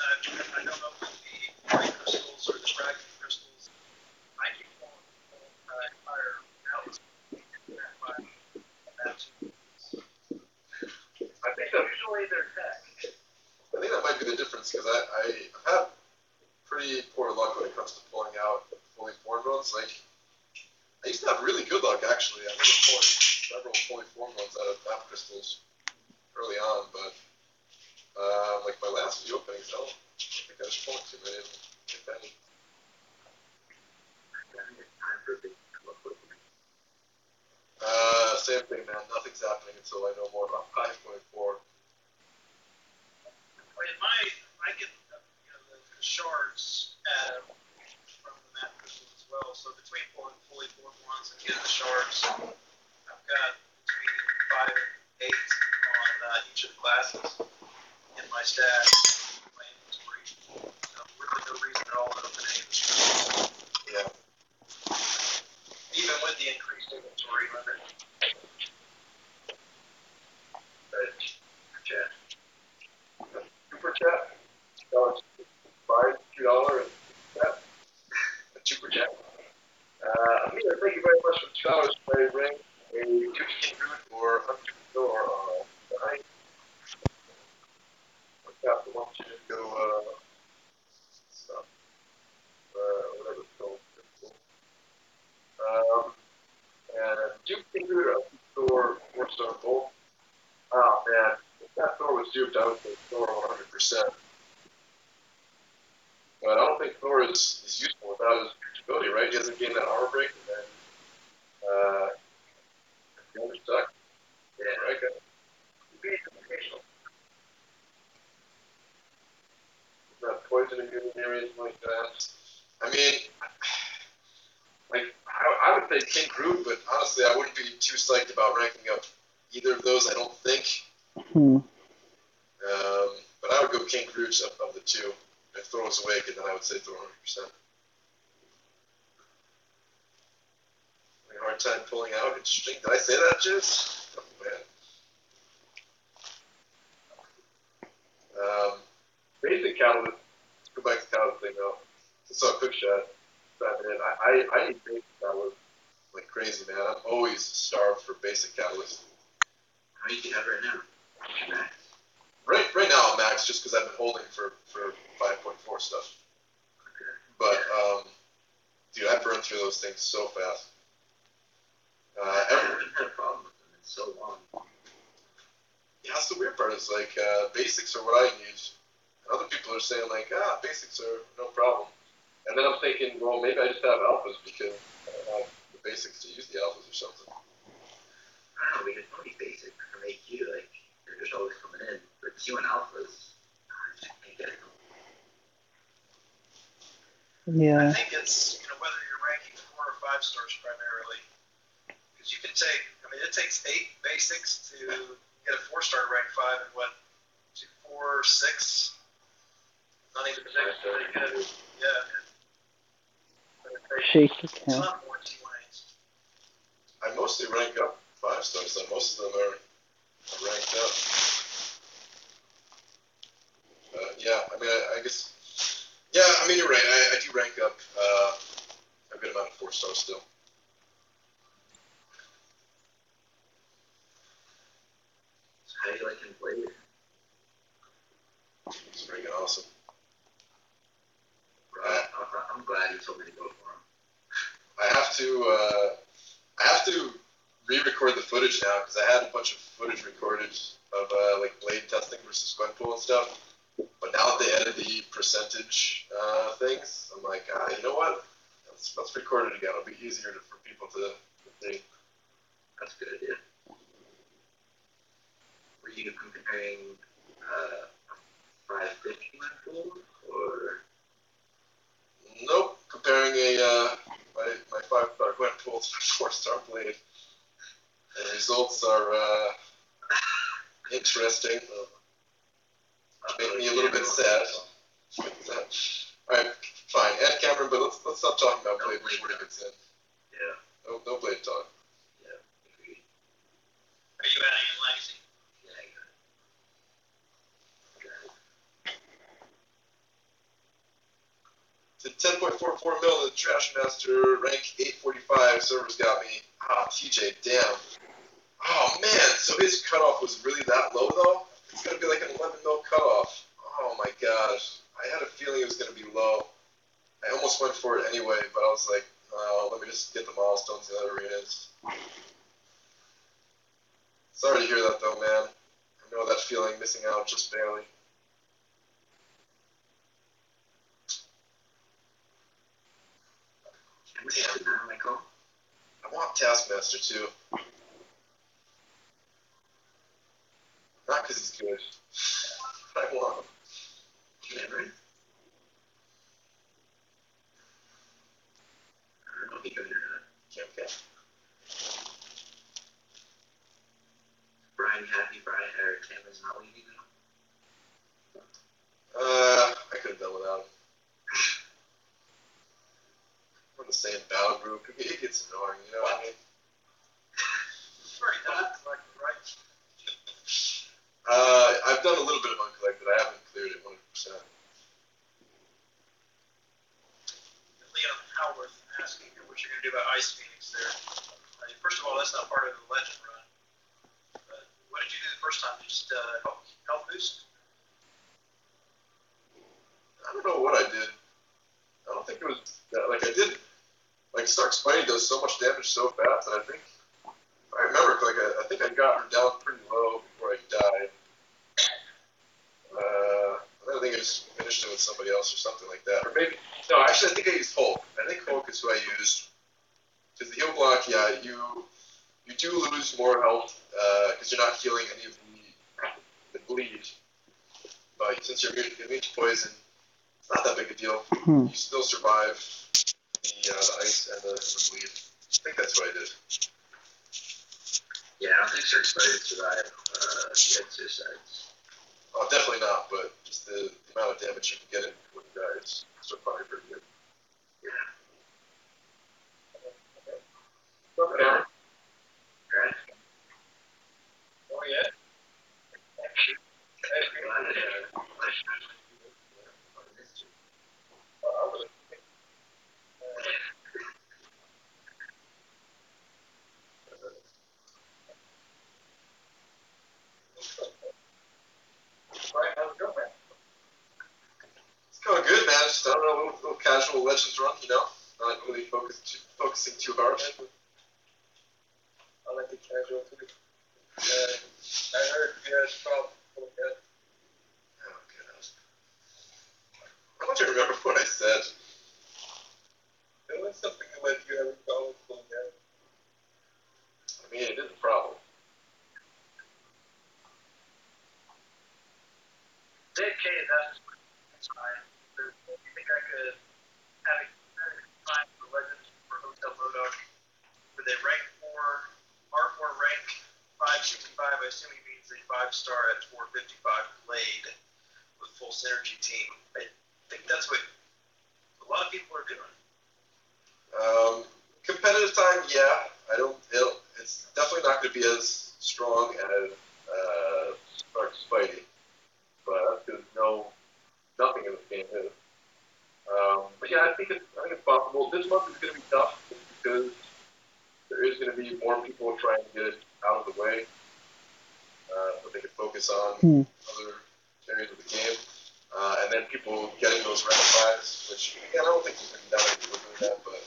I don't open the white crystals or the dragon crystals. I keep pulling entire house. I think usually they're tech.
I think that might be the difference because I've had pretty poor luck when it comes to pulling out fully formed ones. Like, I used to have really good luck actually. I remember pulling several fully formed ones out of map crystals early on, but like my last few openings, I think I was pulling too many, if any. Same thing, man. Nothing's happening until I know more about 5.4.
I get the shards from the map crystal as well. So between pulling fully formed ones and getting the shards, I've got between 5 and 8 on each of the classes in my stash, my inventory. So really no reason at all to open any of the shards.
Yeah.
Even with the increased inventory limit.
Super chat. $5, $2 and that. A super chat. Amir, thank you very much for $2 for a ring, a Tuesday root or $100 or tonight. What's that? The one you didn't go stuff. Whatever it's called. And Tuesday root or 4-star bolt. Oh man, if that Thor was duped, I would say Thor 100%. But I don't think Thor is useful without his ability, right? He doesn't gain that armor break, and then the other stuck. Yeah, right, guys? He'd be occasional. Not poisoning you or anything like that. I mean, like, I would say King Groot, but honestly, I wouldn't be too psyched about ranking up either of those, I don't think. But I would go King Groot of the two. If Thor was awake, and then I would say Thor 100%. Having a hard time pulling out. Interesting. Did I say that, Jizz? Oh, man. Basic catalyst. Let's go back to catalyst thing, though. I saw a quick shot. I need basic catalyst like crazy, man. I'm always starved for basic catalyst.
How many do you have right now? Max?
Right now I'm max just because I've been holding for 5.4 stuff.
Okay.
But, dude, I burn through those things so fast.
I haven't had a problem with them in so long.
Yeah, that's the weird part is, like, basics are what I use. And other people are saying, like, basics are no problem. And then I'm thinking, well, maybe I just have alphas because I don't have the basics to use the alphas or something.
I don't know, because only basic from AQ, like, they're just always coming in. But Q and alphas, I just can't get them.
Yeah.
I think it's whether you're ranking 4 or 5 stars primarily, because you can take. I mean, it takes 8 basics to get a 4-star rank 5 and what 2, 4, 6. Not even 6. Pretty good. Yeah.
Shake the
It's
count.
not more T1
mostly rank up 5 stars, so most of them are ranked up. Yeah, I mean, I guess, yeah, I mean, you're right. I do rank up a good amount of 4 stars still.
So how do you like him played?
It's freaking awesome.
I'm glad you told me to go for him.
I have to re-record the footage now because I had a bunch of footage recorded of like blade testing versus Gwenpool and stuff. But now that they added the percentage things, I'm like, you know what? Let's record it again. It'll be easier for people to see.
That's a good idea. Were you comparing 550 Gwenpool or?
Nope. Comparing my 5-star Gwenpool to my 4-star blade. The results are interesting. Make me a little bit sad. Alright, fine. Add Cameron, but let's stop talking about blade before he gets in.
Yeah.
No blade talk.
Yeah. Agreed.
Are you adding in legacy?
Yeah, I got
To 10.44 mil, the Trash Master rank 845 servers got me. TJ, damn. Oh man, so his cutoff was really that low though? It's gonna be like an 11 mil cutoff. Oh my gosh. I had a feeling it was gonna be low. I almost went for it anyway, but I was like, let me just get the milestones in other arenas. Sorry to hear that though, man. I know that feeling, missing out just barely. I want Taskmaster too. Not because he's good. I want him.
Cameron? I don't know if he good or not.
Cam.
Brian happy Brian or Cameron's not leaving now?
I could have done without him. We're in the same battle group. It gets annoying, you know what I mean?
Already done it, like, right?
I've done a little bit of uncollected. I haven't cleared it 100%.
Leon Howarth asking what you're going to do about Ice Phoenix there. First of all, that's not part of the legend run. But what did you do the first time? Just health boost?
I don't know what I did. I don't think it was like I did. Like Stark Spidey does so much damage so fast that I think if I remember, like I think I got her down pretty low before I died. I think I just finished it with somebody else or something like that. Or maybe no, actually I think I used Hulk. I think Hulk is who I used because the heal block, yeah, you do lose more health because you're not healing any of the bleed. But since you're immune to poison, it's not that big a deal. You still survive the ice and the bleed. I think that's what I did.
Yeah, I don't think Stark Spider survived the exercise.
Oh, definitely not, but just the amount of damage you can get in when you die is still probably pretty good.
Yeah.
Okay.
Right.
Oh, yeah? Right, how's it going, man?
It's going good, man. Just, I don't know, a little casual Legends run, you know? Not really focusing too hard.
I like the casual too. I heard you had problems with that.
Oh, goodness. I don't even remember what I said.
It was something that led you to have a problem with that.
I mean, it is a problem.
Dave K is asking, do you think I could have a time for Legends for Hotel Modok? Would they rank for R4 rank 565? I assume he means a 5-star at 455 blade with full synergy team. I think that's what a lot of people are doing.
Competitive time, yeah. it's definitely not going to be as strong as Dark Spidey, but that's because nothing in this game is. But yeah, I think it's possible. This month is going to be tough because there is going to be more people trying to get it out of the way, so they can focus on other areas of the game. And then people getting those random buys, which again, I don't think there's that many people doing that, but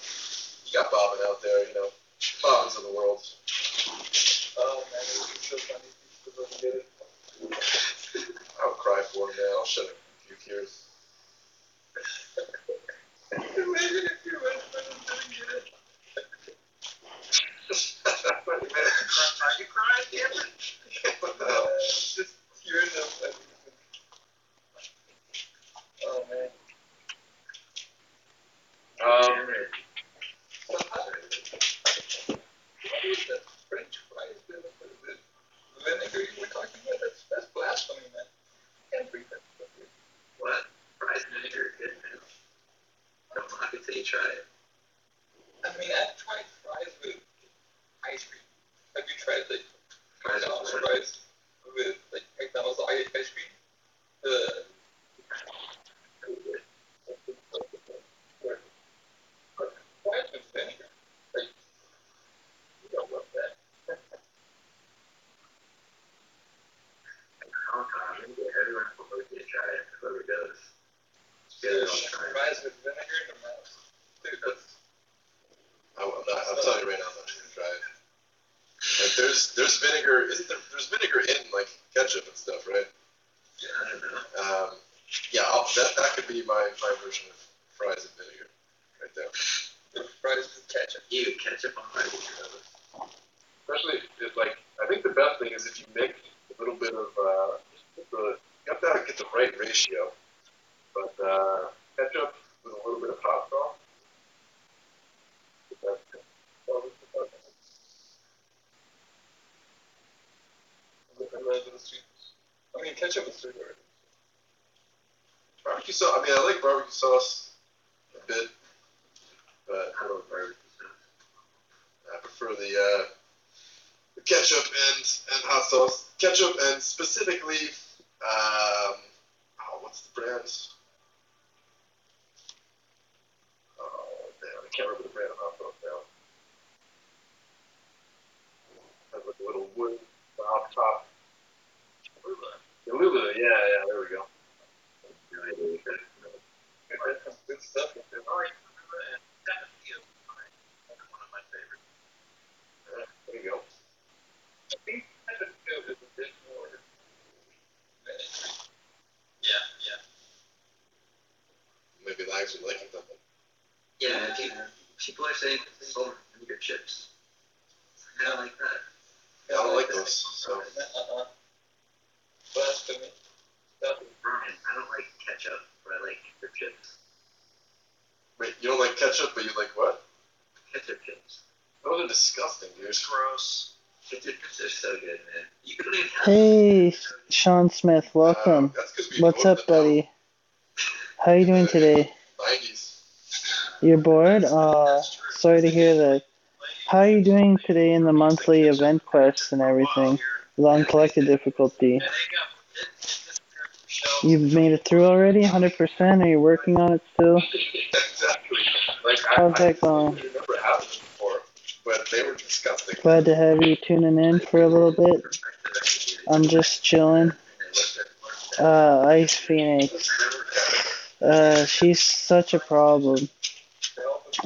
you got Bobbin out there, Bobbins of the world. Oh man, it would be so funny if people doesn't get it. I would cry for him, man. I'll shed a few tears. Imagine if your husband doesn't get it.
Are you crying, Cameron?
No, just tears up. Oh man. What is that French fries? The vinegar you were talking about? That's blasphemy, man. You can't bring that stuff here.
What? Fries and vinegar? Good, man. Don't knock it till you try it.
I mean, I've tried fries with ice cream. Have you tried like McDonald's fries with like McDonald's ice cream? Fries with vinegar? Like, you don't love that.
Everyone will get try it. Whoever does.
Fries with vinegar in the mouth. Dude, that's. I'm telling you right now, I'm not going to try it. Like, there's vinegar. There's vinegar in like ketchup and stuff, right?
Yeah, I don't know.
Yeah, that could be my version of fries and vinegar, right there. Fries with ketchup.
Ew, ketchup on fries.
Especially if like, I think the best thing is if you mix a little bit of you have to get the right ratio, but ketchup with a little bit of hot sauce. I mean, ketchup is sweet already. Barbecue sauce. I mean, I like barbecue sauce a bit, but
I love barbecue sauce.
I prefer the ketchup and hot sauce. Ketchup and specifically, what's the brand? Oh, damn, I can't remember the brand of hot sauce now. Has like a little wood top. Lula, yeah, there we go. That's good stuff.
All right, and that would be one of my favorites.
There you go.
I think that is a bit more vinegar. Yeah.
Maybe Lags would like it something.
Yeah, people are saying salt and vinegar chips. I don't like that.
Yeah, I don't like those. So.
Blasphemy.
Brian, I don't like ketchup, but I like ketchup chips.
Wait, you don't like ketchup, but you like what?
Ketchup chips.
Those are disgusting, dude.
Gross.
Ketchup chips are so good, man. You can leave.
Hey, Sean Smith, welcome. What's up, buddy? How you doing today?
90s.
You're bored? Sorry to hear that. How are you doing today in the monthly event quests and everything? With uncollected difficulty. You've made it through already, 100%? Are you working on it still?
Exactly. Like,
How's that going?
I remember having them before, but they were disgusting.
Glad to have you tuning in for a little bit. I'm just chilling. Ice Phoenix. She's such a problem.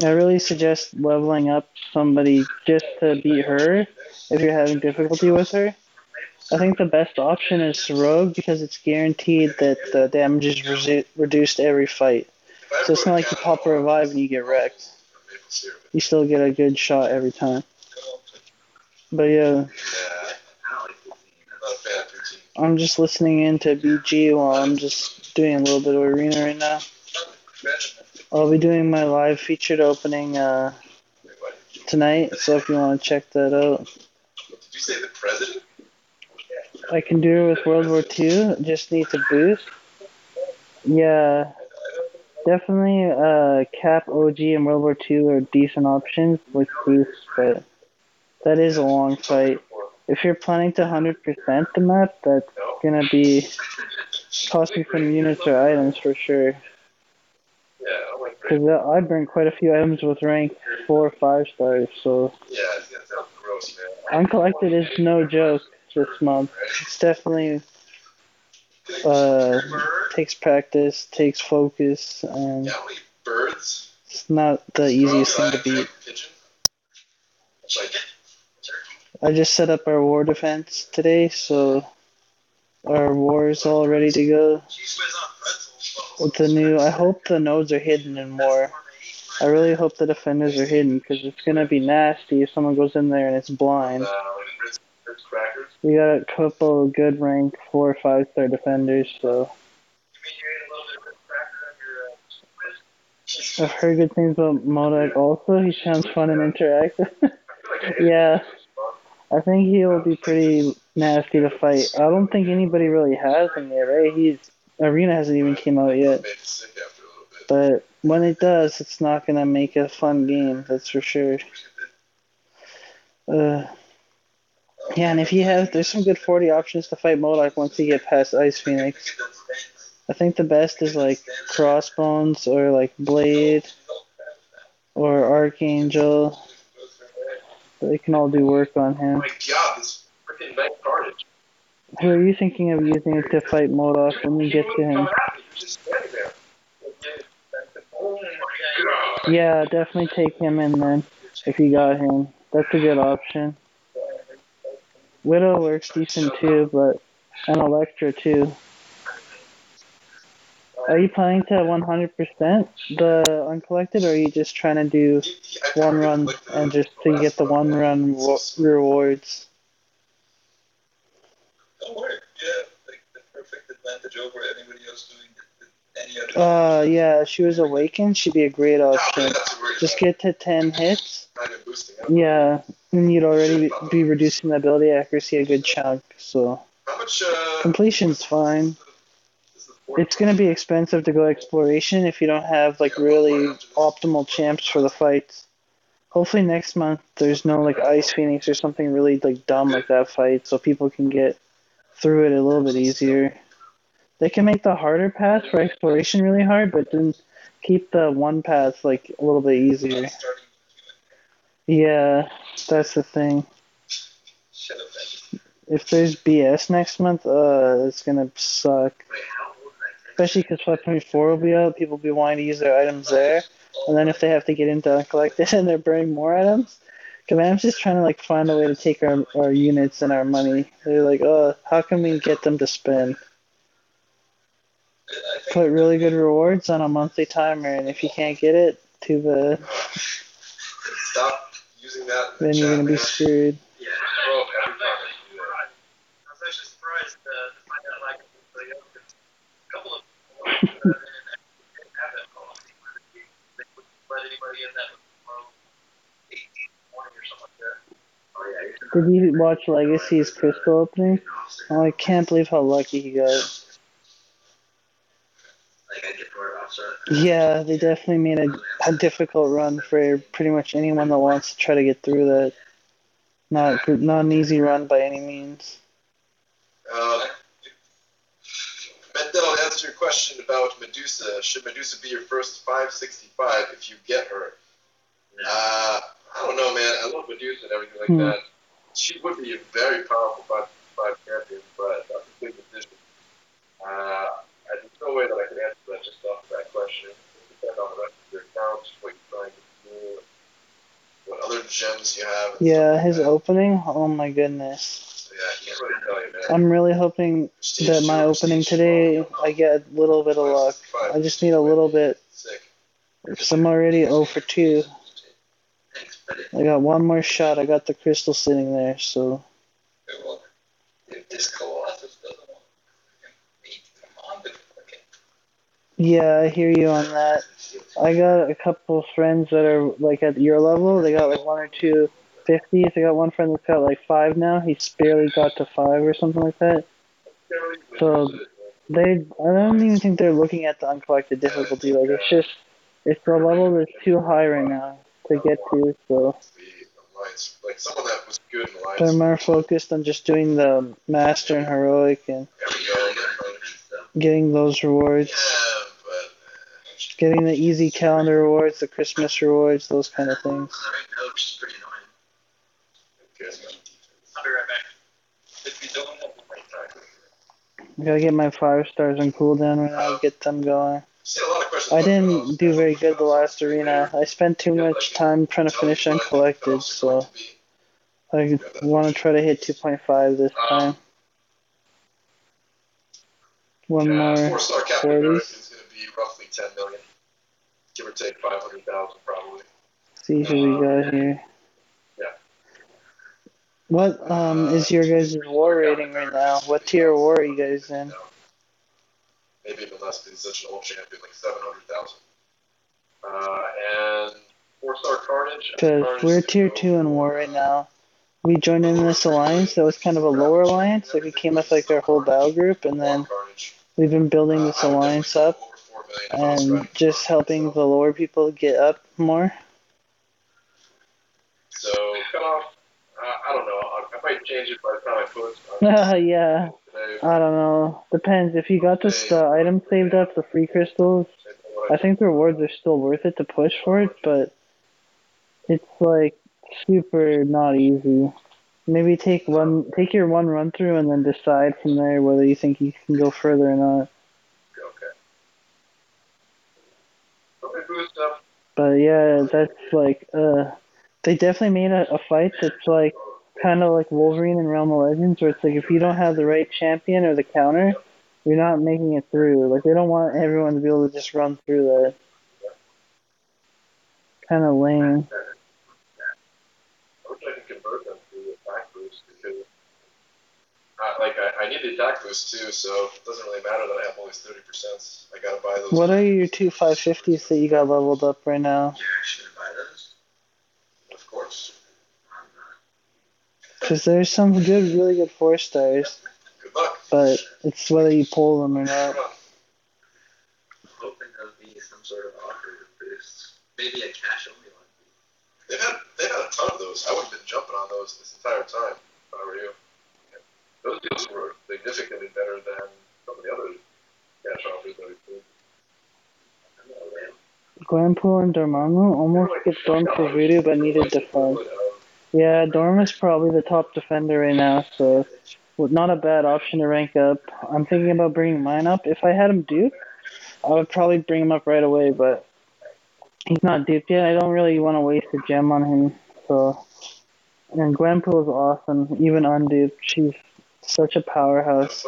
I really suggest leveling up somebody just to beat her if you're having difficulty with her. I think the best option is Rogue because it's guaranteed that the damage is reduced every fight. So it's not like you pop a revive and you get wrecked. You still get a good shot every time. But yeah, I'm just listening in to BG while I'm just doing a little bit of arena right now. I'll be doing my live featured opening tonight, so if you want to check that out.
Did you say the president?
I can do it with World War II, just needs a boost. Yeah, definitely Cap, OG, and World War II are decent options with boosts, but That is a long fight. If you're planning to 100% the map, that's gonna be costing some units or items for sure. Because I burned quite a few items with rank 4 or 5 stars, so.
Yeah, that sounds gross, man.
Uncollected is no joke this month. It's definitely takes practice, takes focus, and
Yeah, how many birds?
it's not the easiest thing to beat.
Pigeon?
I just set up our war defense today, so our war is all ready to go. With the new, I hope the nodes are hidden in war. I really hope the defenders are hidden, because it's gonna be nasty if someone goes in there and it's blind. We got a couple of good rank 4 or 5 star defenders, so. I've heard good things about modok also. He sounds fun and interactive. Yeah. I think he'll be pretty nasty to fight. I don't think anybody really has him yet, right? Arena hasn't even came out yet. But when it does, it's not gonna make a fun game, that's for sure. Yeah, and if you have, there's some good 40 options to fight modok once you get past Ice Phoenix. I think the best is like Crossbones or like Blade or Archangel. They can all do work on him.
Oh my god, this freaking night carnage.
Who are you thinking of using to fight modok when you get to him? Yeah, definitely take him in then, if you got him. That's a good option. Widow works decent too, but and Electra too. Are you planning to 100% the uncollected, or are you just trying to do one run and just to get the one run rewards?
Don't worry, you have like the perfect advantage over anybody else doing any other.
Yeah, if she was awakened, she'd be a great option. Just get to 10 hits. Yeah, and you'd already be reducing the ability accuracy a good chunk, so. Completion's fine. It's gonna be expensive to go exploration if you don't have like really optimal champs for the fights. Hopefully next month there's no like Ice Phoenix or something really like dumb like that fight, so people can get through it a little bit easier. They can make the harder path for exploration really hard, but then keep the one path like a little bit easier. Yeah, that's the thing. If there's BS next month, it's gonna suck. Especially because 5.4 will be out, people will be wanting to use their items there. And then if they have to get into uncollected and they're burning more items, Command's just trying to like find a way to take our units and our money. They're like, how can we get them to spend? Put really good rewards on a monthly timer, and if you can't get it, too bad.
Stop using that.
Then you're gonna be screwed.
Yeah. I was actually surprised to find out like a couple of didn't have that policy where they wouldn't let anybody in that below 18 morning or something like that.
Did you watch Legacy's crystal opening? Oh, I can't believe how lucky he got. Yeah, they definitely made a difficult run for pretty much anyone that wants to try to get through that. Not an easy run by any means.
Mendel, to answer your question about Medusa, should Medusa be your first 565 if you get her? I don't know, man. I love Medusa and everything like that. She would be a very powerful 565 champion, but that's a big decision. There's no way that I can answer that just off of that question. It depends on the rest of your account, what you're trying to do, what other gems you have.
Yeah, his opening, oh my goodness.
Yeah, I can't really tell you, man.
I'm really hoping that my opening today, I get a little bit of luck. I just need a little bit. Because I'm already 0 for 2. I got one more shot. I got the crystal sitting there, so.
If this Colossus doesn't want to come on,
Yeah, I hear you on that. I got a couple of friends that are like at your level. They got like 1 or 2 50s. I got one friend that's got like 5 now. He's barely got to 5 or something like that. So I don't even think they're looking at the uncollected difficulty. Like it's the level that's too high right now to get to. So
someone that was good in
They're
lines.
more focused on just doing the master and heroic and
There we go.
getting those rewards.
Yeah, but
Getting the easy calendar rewards, the Christmas rewards, those kind of things.
Right now, which is pretty annoying.
I'll be right back.
If you don't have the right time.
I gotta get my 5 stars on cooldown right now, get them going.
see a lot of questions
I
about
didn't
cutoffs.
do very good the last arena. I spent too much time trying to finish uncollected, so I want to try to hit 2.5 this time. One more
4-star Captain
40s.
America is going to be roughly 10 million, give or take 500,000 probably.
See who we got here.
Yeah.
What is your guys' war rating right now? What tier of war are you guys in?
Maybe even less because he's such an old champion, like 700,000. And 4-star Carnage.
Because we're tier 2 in war right now. We joined in this alliance that was kind of a lower alliance. Like we came with like our whole battle group, and then we've been building this alliance up and just helping the lower people get up more.
So cutoff, I don't know. I might change it by the time I put.
Yeah, I don't know. Depends. If you got this item saved up, the free crystals, I think the rewards are still worth it to push for it, but it's like super not easy. Maybe take your one run through and then decide from there whether you think you can go further or not.
Okay.
But yeah, that's like they definitely made a fight that's like kind of like Wolverine and Realm of Legends, where it's like if you don't have the right champion or the counter, you're not making it through. Like they don't want everyone to be able to just run through that. Kind of lame.
I wish I could convert them to attack boost because, I need the attack boost too, so it doesn't really matter that I have only 30%. I gotta buy those.
What are your 2 550s that you got leveled up right now?
You actually buy those?
Of course.
I'm not.
Because there's some good, really good 4 stars,
Good luck.
but it's whether you pull them or not.
I'm hoping there'll be some sort of offer to boost. Maybe a cash only one.
They've had a ton of those. I would have been jumping on those this entire time if I were you. Those deals were significantly better than some of the other cash offers that we've seen.
Glenpool and Dormammu almost get Dorm for Voodoo, but needed defense. Yeah, Dorm is probably the top defender right now, so not a bad option to rank up. I'm thinking about bringing mine up. If I had him duped, I would probably bring him up right away, but he's not duped yet. I don't really want to waste a gem on him. So, and Gwenpool is awesome, even unduped. She's such a powerhouse.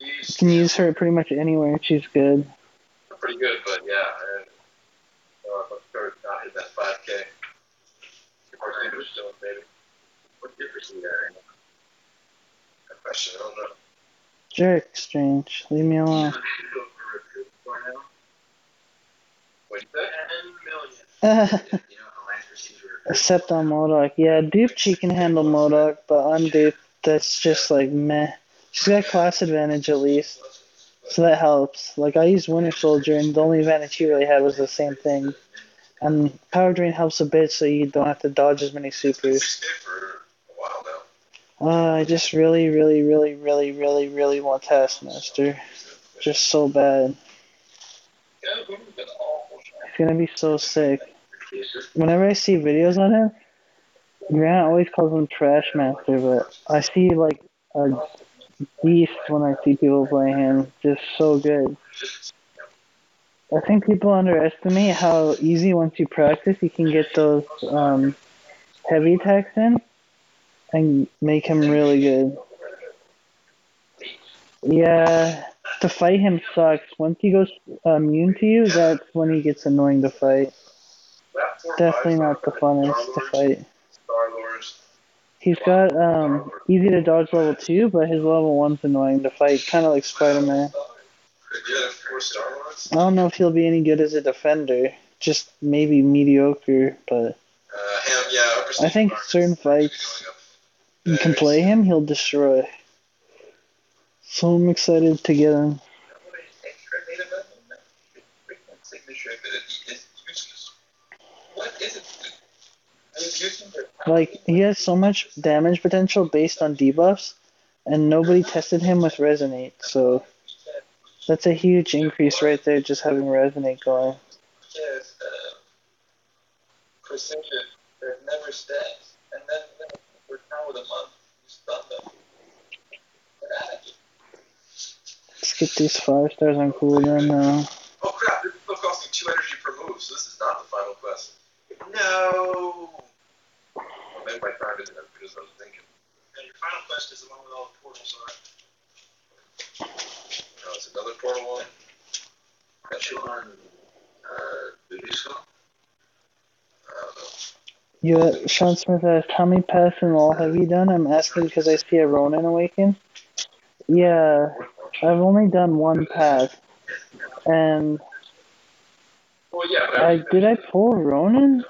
You can use her pretty much anywhere. She's good.
Pretty good, but yeah, let's start not hit that 5K.
What difference is there?
Good question. I don't know.
Jerk, Strange. Leave me alone.
Wait,
10 million.
Except on modok. Yeah, duped she can handle modok, but unduped, that's just like meh. She's got class advantage at least, so that helps. Like I used Winter Soldier, and the only advantage he really had was the same thing. And Power Drain helps a bit, so you don't have to dodge as many supers.
6K for a while now.
I just really want Taskmaster. Just so bad. It's gonna be so sick. Whenever I see videos on him, Grant always calls him Trash Master, but I see like a beast when I see people play him. Just so good. I think people underestimate how easy once you practice you can get those heavy attacks in and make him really good. Yeah, to fight him sucks. Once he goes immune to you, that's when he gets annoying to fight. Definitely not the funnest to fight. He's got easy to dodge level 2, but his level 1's annoying to fight, kind of like Spider-Man. I don't know if he'll be any good as a defender, just maybe mediocre, but I think certain fights you can play him, he'll destroy. So I'm excited to get him. Like, he has so much damage potential based on debuffs, and nobody tested him with Resonate, so that's a huge increase right there, just having Resonate going.
Yes, precision, there's never stats. And then we're down with a month, you stun them.
Let's get these 5 stars on cooldown now.
Oh crap, this is still costing 2 energy per move, so this is not the final quest. No! Well, maybe my time isn't as good as I was thinking.
And your final quest is the one with all the portals on it.
No, it's another portal one.
Got you on Voodoo Skull?
I don't know.
Yeah, Sean Smith asked, how many paths in all have you done? I'm asking because I see a Ronin awaken. Yeah, I've only done 1 path. And
Well, yeah, but
did I pull Ronin?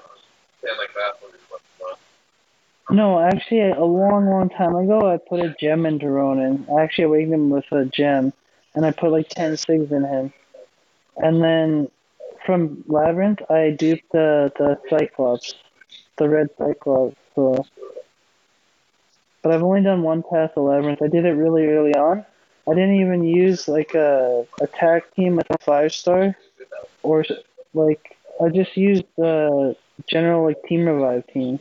Yeah, like that one.
No, actually, a long time ago, I put a gem into Ronin. I actually awakened him with a gem, and I put like 10 SIGs in him. And then from Labyrinth, I duped the Cyclops, the red Cyclops. So, but I've only done 1 path of Labyrinth. I did it really early on. I didn't even use like a attack team with a 5-star, or like I just used the general like team revive team.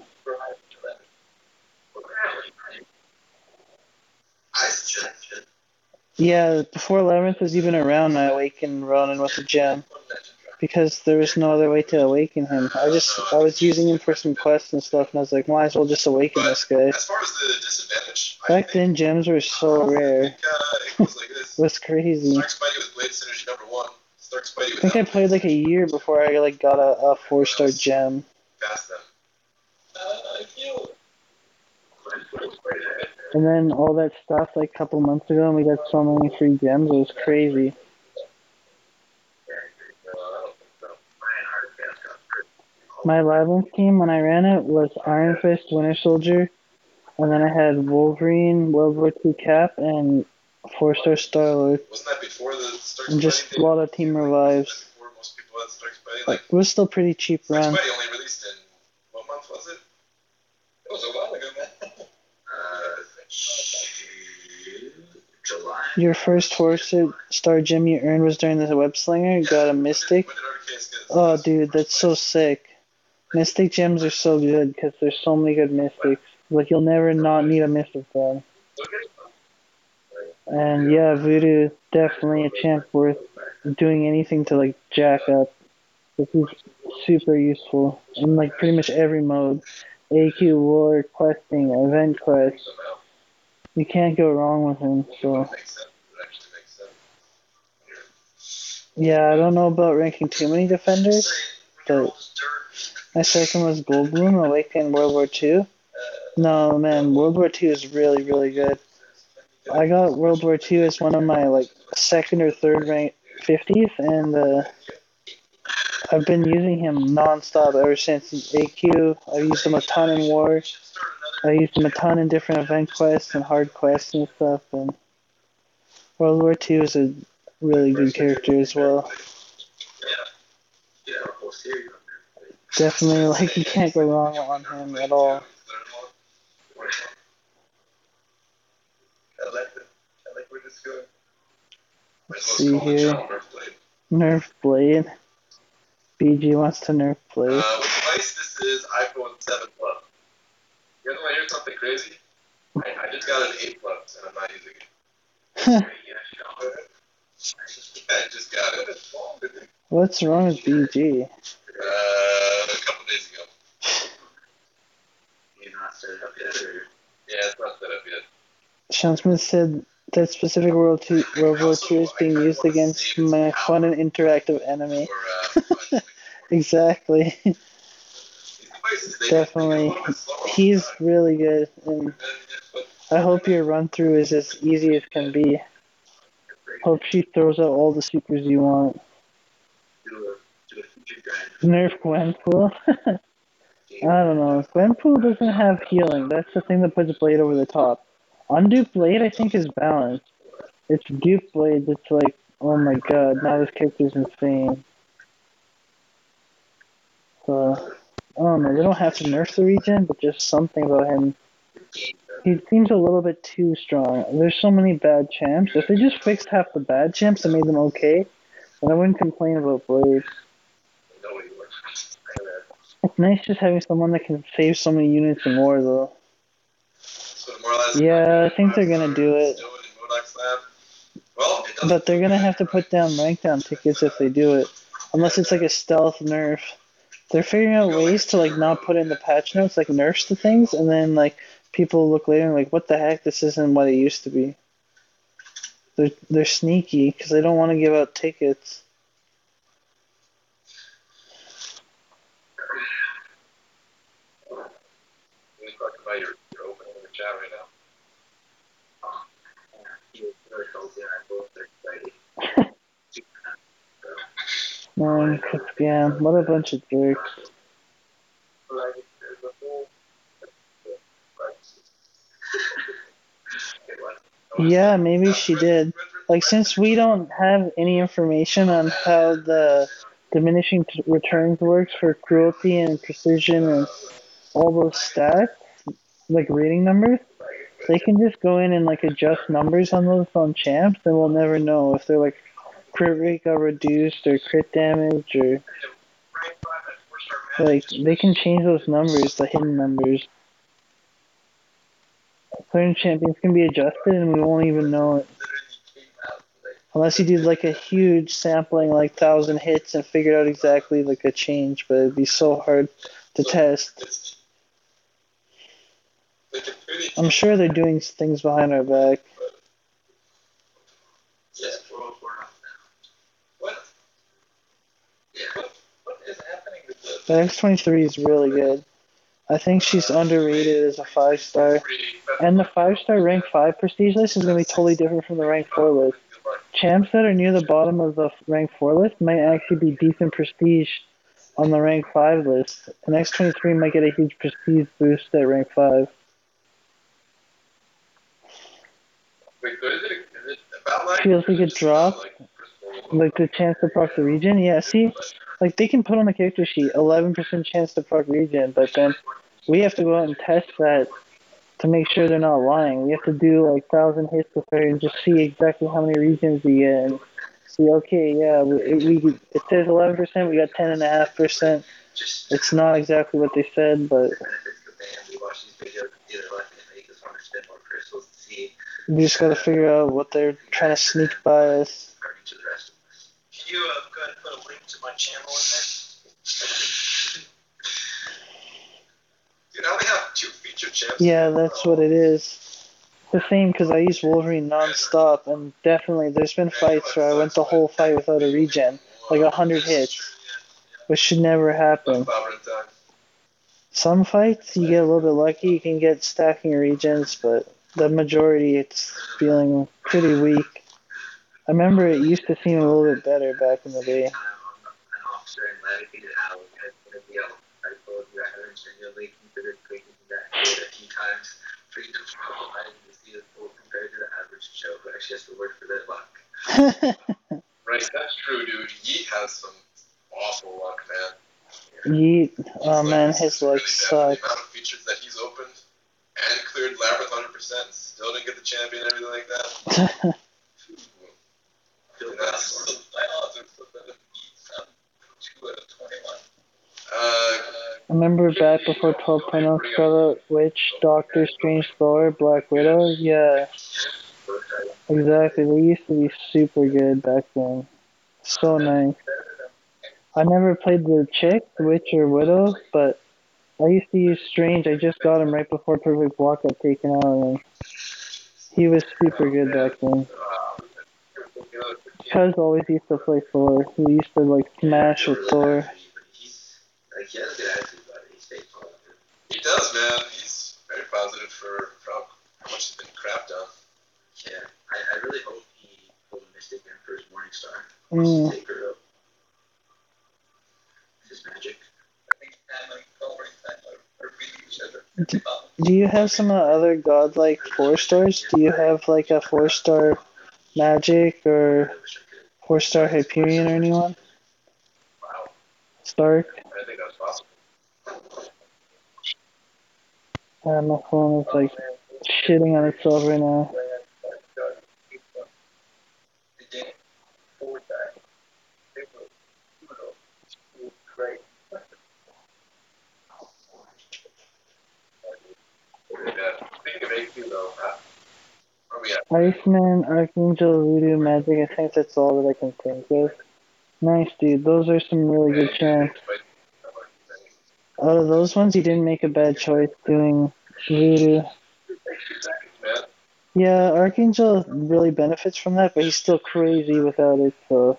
Yeah, before Labyrinth was even around, I awakened Ronin with a gem because there was no other way to awaken him. I was using him for some quests and stuff, and I was like, might as well just awaken this guy.
As far as the disadvantage,
Back then, gems were so rare.
it goes like this.
It was crazy.
Start Spidey with Blade Synergy number 1. Start Spidey with
I think I played like a year before I like got a 4-star gem.
Fast them. I feel.
And then all that stuff like a couple months ago, and we got so many free gems. It was crazy. My Labyrinth team, when I ran it, was Iron Fist, Winter Soldier, and then I had Wolverine, World War II Cap, and 4-star Star-Lord.
Wasn't that before the Stark
And just a lot of team revives.
Before most people had Stark Spidey? Like,
It was still pretty cheap
Stark
run.
Spidey only released in, what month was it?
It was a while ago, man.
July.
Your first 4-star gem you earned was during the Web Slinger. You got a Mystic.
When did RKS get his
Oh, dude, that's so sick. Mystic gems are so good because there's so many good Mystics. Like, you'll never not need a Mystic then. And yeah, Voodoo, definitely a champ worth doing anything to, like, jack up. This is super useful in, like, pretty much every mode. AQ, War, questing, event quest. You can't go wrong with him, so. Yeah, I don't know about ranking too many defenders, but my second was Goldblum, Awakened World War II. No, man, World War II is really, really good. I got World War II as one of my, like, second or third rank 50th, and I've been using him non-stop ever since AQ. I've used him a ton in War. I used him a ton in different event quests and hard quests and stuff, and World War II is a really good character as well. Definitely, like, you can't go wrong on him at all.
I like where this is going.
Let's see here. Nerf Blade. BG wants to nerf Blade.
With device, this is iPhone 7 Plus. You guys want to hear something crazy? I just got an 8 Plus, and I'm not using it. I just got it.
What's wrong with BG?
A couple days ago.
You're not set up yet, or?
Yeah, it's not set up yet.
Sean Smith said that specific World War II is being used against my fun and interactive enemy. Exactly. Definitely. He's really good, and I hope your run-through is as easy as can be. Hope she throws out all the supers you want. Nerf Gwenpool? I don't know. Gwenpool doesn't have healing. That's the thing that puts Blade over the top. Undupe Blade, I think, is balanced. It's Dupe Blade that's like, oh my god, now this character's insane. So, I don't know, they don't have to nerf the regen, but just something about him. He seems a little bit too strong. There's so many bad champs. If they just fixed half the bad champs and made them okay, then I wouldn't complain about Blade. It's nice just having someone that can save so many units in war, though. Yeah, I think they're gonna do it. But they're gonna have to put down rank down tickets if they do it. Unless it's like a stealth nerf. They're figuring out ways to like not put in the patch notes like nerfs to things, and then like people look later and like, what the heck? This isn't what it used to be. They're sneaky because they don't want to give out tickets.
You're opening the chat right now.
Man, yeah, what a bunch of jerks. Yeah, maybe she did. Like, since we don't have any information on how the diminishing returns works for cruelty and precision and all those stats, like rating numbers, they can just go in and like adjust numbers on those on champs, and we'll never know if they're like crit rate got reduced or crit damage or like they can change those numbers, the hidden numbers. Certain champions can be adjusted and we won't even know it. Unless you did like a huge sampling, like 1,000 hits and figured out exactly like a change, but it'd be so hard to test. I'm sure they're doing things behind our back. The X23 is really good. I think she's underrated as a 5-star. And the 5-star rank 5 prestige list is going to be totally different from the rank 4 list. Champs that are near the bottom of the rank 4 list might actually be decent prestige on the rank 5 list. And X23 might get a huge prestige boost at rank 5.
Wait, so is it about like
Feels like it dropped. Like the chance to proc the region? Yeah, see? Like they can put on the character sheet 11% chance to proc region, but then we have to go out and test that to make sure they're not lying. We have to do like 1,000 hits with her and just see exactly how many regions we get and see, okay, yeah, it says 11%, we got 10.5%. It's not exactly what they said, but we just gotta figure out what they're trying to sneak by us.
Can you go ahead and put a link to my channel in there?
Dude, now they have 2 feature champs.
Yeah, that's what it is. The same because I use Wolverine non-stop, and definitely there's been fights where I went the whole fight without a regen, like 100 hits, which should never happen. Some fights you get a little bit lucky, you can get stacking regens, but the majority it's feeling pretty weak. I remember it used to seem a little bit better back in the day.
Right, that's true, dude. Yeet has some awful luck, man.
Yeet, oh man, his luck sucks.
The amount of features that he's opened and cleared Labyrinth 100%, still didn't get the champion and everything like that.
I remember back before 12.0 Scarlet Witch, Doctor Strange, Thor, Black Widow. Yeah, exactly. They used to be super good back then. So nice. I never played the chick, Witch or Widow, but I used to use Strange. I just got him right before Perfect Block got taken out, and he was super good back then. Cuz always used to play Thor. He used to like smash with Thor.
He does, man. He's very positive for how much he's been crapped on.
Yeah, I really hope he pulled Mystic in for his Morning Star. Take her up. This is magic.
I think family, Wolverine family are beating each other.
Do you have some other godlike 4-stars? Do you have like a 4-star Magic or 4-star Hyperion or anyone?
Wow.
Stark?
I think that's possible.
My phone is like shitting on itself right now.
Yeah. Speaking of AP though, where we at?
Iceman, Archangel, Voodoo, Magic, I think that's all that I can think of. Nice, dude. Those are some really good champs. Out of those ones, you didn't make a bad choice doing Voodoo.
Man.
Yeah, Archangel really benefits from that, but he's still crazy without it, so...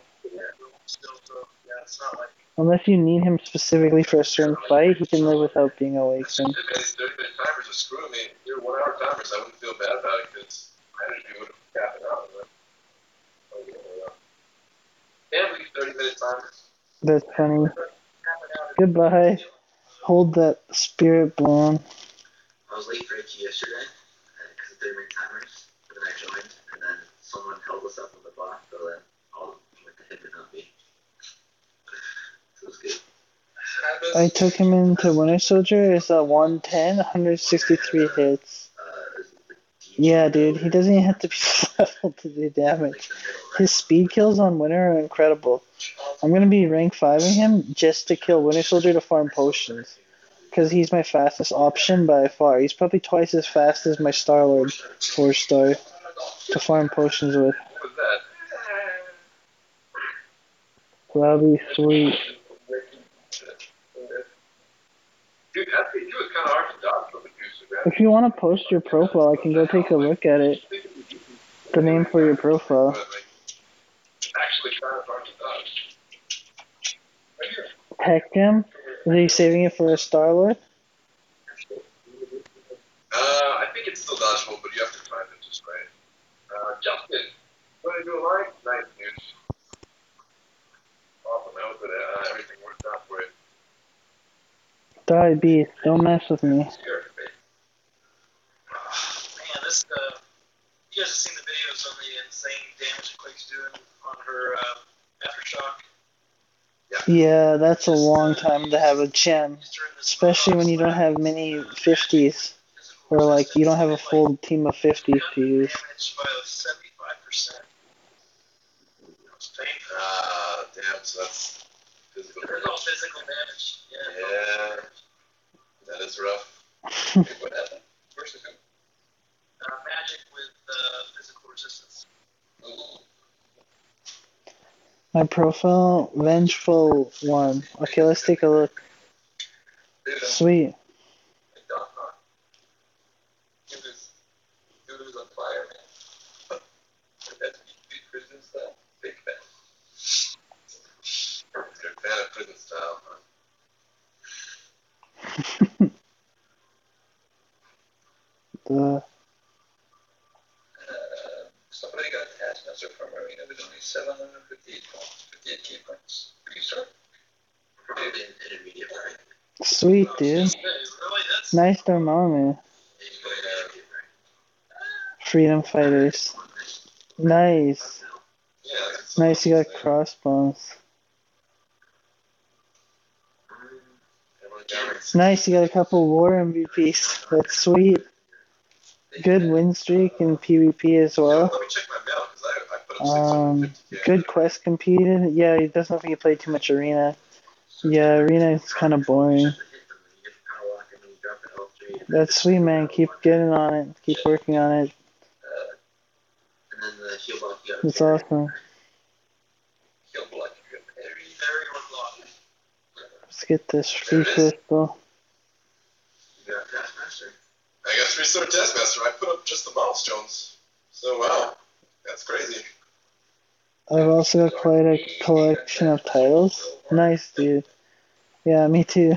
It's not like
Unless you need him specifically for a certain fight, he can live without being awakened.
These 30-minute timers are screwing me. If they were 1 hour timers, I wouldn't feel bad about it because my energy would have capped it out. Can't leave 30-minute timers.
That's funny. Goodbye. Hold that spirit blown.
I was late for Icky yesterday because of 30-minute timers, but then I joined, and then someone held us up on the block, so then all went to him and not me. So it was good.
I took him into Winter Soldier. It's a 110, 163 hits. Yeah, dude, he doesn't even have to be leveled to do damage. His speed kills on Winter are incredible. I'm going to be rank 5ing him just to kill Winter Soldier to farm potions. Because he's my fastest option by far. He's probably twice as fast as my Star-Lord 4-star to farm potions with.
What was that?
So that'll be sweet.
Dude, that thing was kind of hard to dodge from the juicer, man.
If you want to post your profile, I can go take a look at it. The name for your profile.
Actually, kind of hard to dodge. Right here.
Tech Gem? Are you saving it for a Star-Lord?
I think it's still dodgeable, but you have to time it just right. Justin, you want to do a line? Nice, dude. Awesome, that was it. Everything worked out for it.
Die, beast. Don't mess with me.
Man, this, you guys have seen the videos on the insane damage Quake's doing on her Aftershock?
Yeah, that's a long time to have a gem. Especially when you don't have many 50s. Or, like, you don't have a full team of 50s to use.
Damage by like 75%. It's painful.
Damn, so that's physical
There's no physical damage.
Yeah, that is rough. Hey, what happened? Where's the who?
Magic with physical resistance.
My profile, Vengeful 1. Okay, let's take a look. Sweet.
He was on fire, man. That's big prison style. Big fan. You're a fan of prison style, huh?
Somebody got taskmaster from Arena with only 758 key points. Restart.
Probably an intermediate rank.
Sweet, dude.
Really? That's
Nice Dormammu. Freedom Fighters. Nice.
Yeah, that's
Nice, you got crossbones.
everyone down right.
Nice, you got a couple war MVPs. That's sweet. Good win streak in PvP as well.
Let me check my mail, because I put up 650.
Good quest competed. Yeah, he doesn't think he played too much Arena. Yeah, Arena is kind of boring. That's sweet, man. Keep getting on it. Keep working on it.
And then the heal block you got.
It's awesome.
He'll block you good.
very unblocked.
Let's get this free crystal.
You got Taskmaster.
I got 3-star taskmaster. I put up just the milestones. So, wow. That's crazy.
I've also got quite a collection of titles. Nice, dude. Yeah, me too.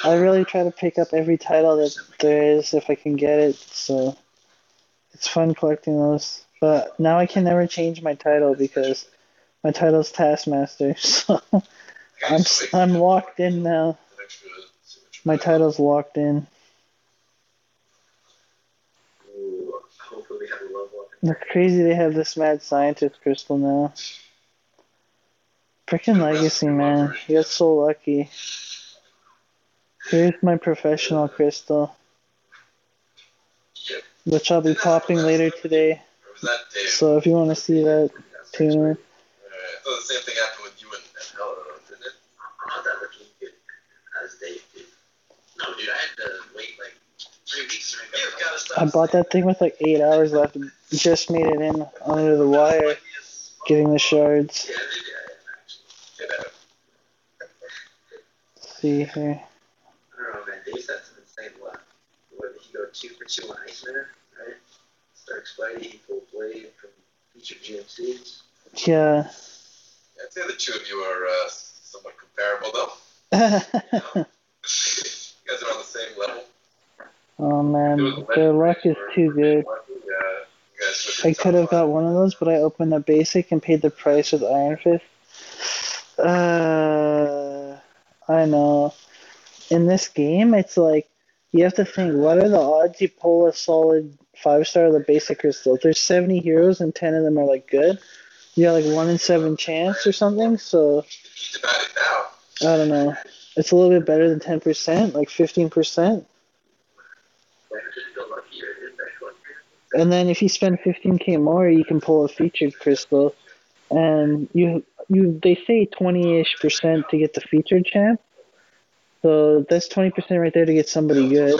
I really try to pick up every title that there is if I can get it, so it's fun collecting those. But now I can never change my title because my title's Taskmaster, so I'm locked in now. My title's locked in.
Ooh, hopefully we have a level up.
It's crazy they have this mad scientist crystal now. Frickin' Legacy, man. You got so lucky. Here's my professional crystal.
chip.
which I'll be popping later today.
Or was that Dave?
So if you want to see that, tune in.
I thought the same thing happened with you and Helen, didn't it?
I'm not that looking good as Dave, dude. No, dude, I had to wait like 3 weeks to make
You've got to stop.
I bought that thing with like 8 hours left. Just made it in under the wire, getting the shards.
Yeah, maybe I am actually.
Let's see here.
I don't know, man. Dave's had some insane luck. What did he go 2 for 2 on Iceman, right? Stark Spidey, he pulled Blade from featured GMCs.
Yeah.
I'd say the two of you are somewhat comparable, though. You guys are on the same level.
Oh man, their luck is too good. I could have got one of those, but I opened a basic and paid the price with Iron Fist. I know. In this game, it's like, you have to think, what are the odds you pull a solid 5-star of the basic crystal? There's 70 heroes and 10 of them are like good. You got like 1 in 7 chance or something, so I don't know. It's a little bit better than 10%, like 15%. And then if you spend 15k more, you can pull a featured crystal. And they say 20-ish% to get the featured champ. So that's 20% right there to get somebody good.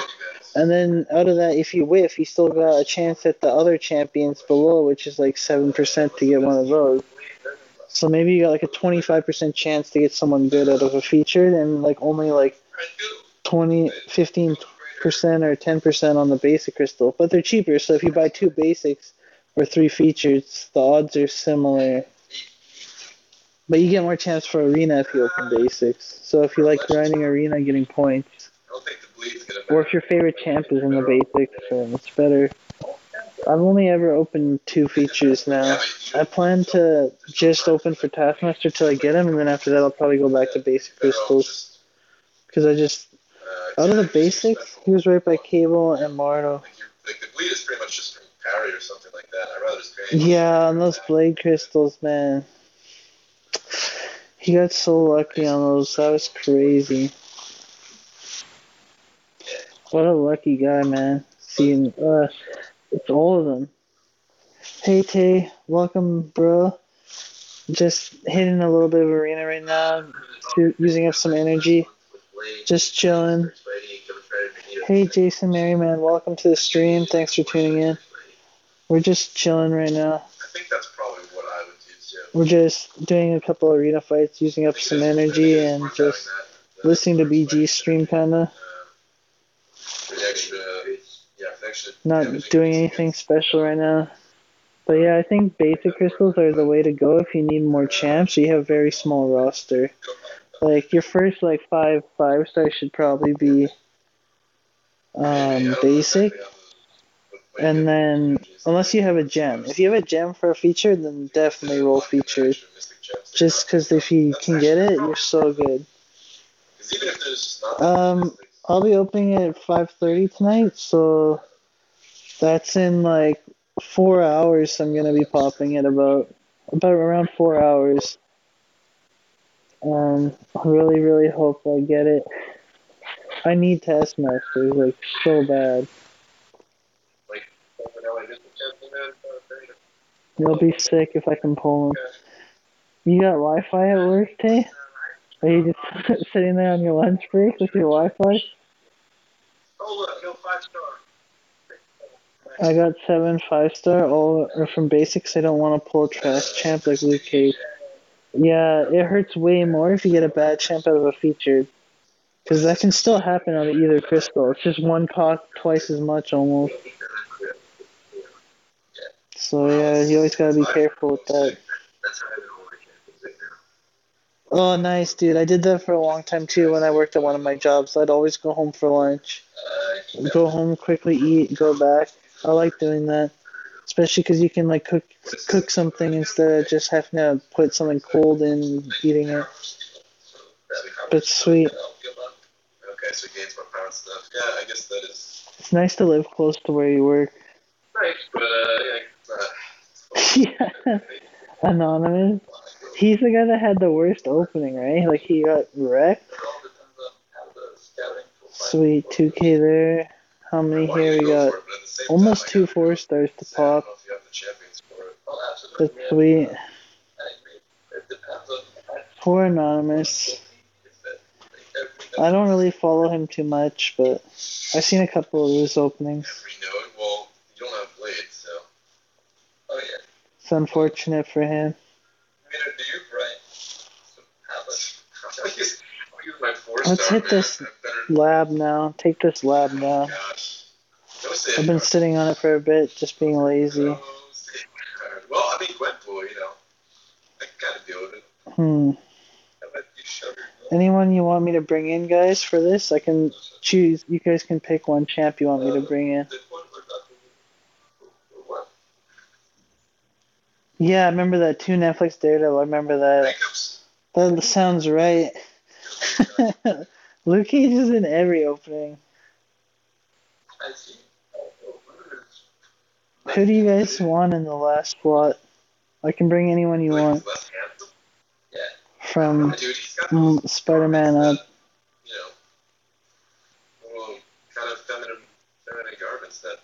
And then out of that, if you whiff, you still got a chance at the other champions below, which is like 7% to get one of those. So maybe you got like a 25% chance to get someone good out of a featured, and like only like 15% or 10% on the basic crystal. But they're cheaper, so if you buy 2 basics or 3 features, the odds are similar. But you get more chance for arena if you open basics. So if you like grinding arena, getting points. Or if your favorite champ is in the basics, then it's better. I've only ever opened 2 features now. I plan to just open for Taskmaster till I get him, and then after that I'll probably go back to basic crystals. Because I just, out of the basics, he was right by Cable and Marno.
Like the bleed is pretty much just from parry or something like that. I'd rather just pay.
Yeah, on those blade crystals, man. He got so lucky on those. That was crazy. What a lucky guy, man. Seeing, it's all of them. Hey, Tay. Welcome, bro. Just hitting a little bit of arena right now. Using up some energy. Just chilling. Hey, Jason Merriman. Welcome to the stream. Thanks for tuning in. We're just chilling right now.
I think that's probably what I would do, too.
We're just doing a couple arena fights, using up some energy, and just listening to BG stream, kinda. Not doing anything special right now. But yeah, I think basic crystals are the way to go if you need more champs. You have a very small roster. Like your first like 5-stars should probably be basic. And then, unless you have a gem. If you have a gem for a feature, then definitely roll featured. Just because if you can get it, you're so good. I'll be opening it at 5:30 tonight, so that's in like 4 hours. I'm gonna be popping it about around 4 hours. I really, really hope I get it. I need Taskmasters like so bad. You'll be sick if I can pull them. You got Wi-Fi at work, Tay? Are you just sitting there on your lunch break with your Wi-Fi?
Oh, look, no 5-star.
I got 7 5-star, all are from basics. I don't want to pull a trash champ like Luke Cage. Yeah, it hurts way more if you get a bad champ out of a featured. Because that can still happen on either crystal. It's just one cost twice as much almost. So yeah, you always gotta be careful with that. Oh, nice, dude. I did that for a long time too when I worked at one of my jobs. I'd always go home for lunch. Go home, quickly eat, go back. I like doing that. Especially because you can like cook something instead of just having to put something cold in and eating it. But sweet.
Okay, so it gains more power and stuff. Yeah, I guess that is.
It's nice to live close to where you work.
Nice, but
Yeah. Anonymous. He's the guy that had the worst opening, right? Like he got wrecked. Sweet, 2k there. how many
I want you
here
to
we
go
got?
for it, but at the same
Almost
time, I
2
gotta
4-stars to
say, I don't
pop.
know if you have the champions for it.
Oh, absolutely.
That's sweet.
I agree. It depends on
4 anonymous.
if that, like,
I don't really follow him too much, but I've seen a couple of his openings.
Every node? Well, you don't have blades, so.
Oh yeah.
It's unfortunate for him.
Neither do you, Brian. So have
I'll use my 4-star,
Let's hit
man.
this
I'm better.
lab now. Take this lab
Oh,
now.
gosh. No save
I've been
card.
sitting on it for a bit, just being lazy.
No save card. Well, I mean, Gwenpool, you know. I can kind of deal with it.
How about you shut her?
Anyone you want me to bring in, guys, for this? I can choose. You guys can pick one champ you want me to bring in.
This one or not? Or what?
Yeah, I remember that 2 Netflix Daredevil. I remember that.
Breakups.
That sounds right. Luke Cage is in every opening.
I see.
Who do you guys want in the last slot? I can bring anyone you
Like,
want.
he's less handsome.
Yeah.
From
Dude, he's got those
Spider-Man
garments
up.
that, you know, little kind of feminine garments that,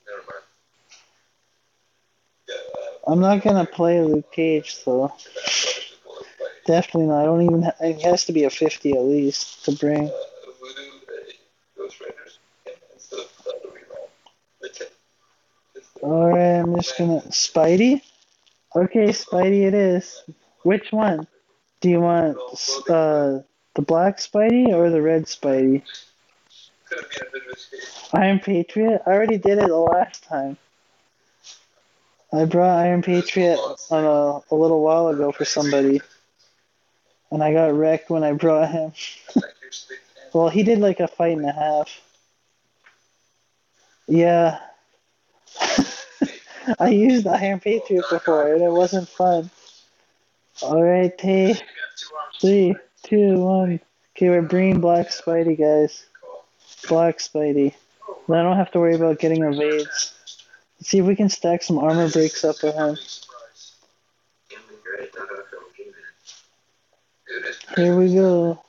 never mind.
Yeah.
I'm not gonna play Luke Cage, though. Definitely not. I don't even. It has to be a 50 at least to bring.
Voodoo, Ghost Riders, instead of the reroll.
Alright, I'm just gonna. Spidey? Okay, Spidey it is. Which one? Do you want the black Spidey or the red Spidey?
Could have been a bit of a escape.
Iron Patriot? I already did it the last time. I brought Iron Patriot on a little while ago for somebody. And I got wrecked when I brought him. Well, he did like a fight and a half. Yeah. I used Iron Patriot before and it wasn't fun. Alright, Tay. 3, 2, 1. Okay, we're bringing Black Spidey, guys. Black Spidey. Then I don't have to worry about getting evades. Let's see if we can stack some armor breaks up with him. Here we go.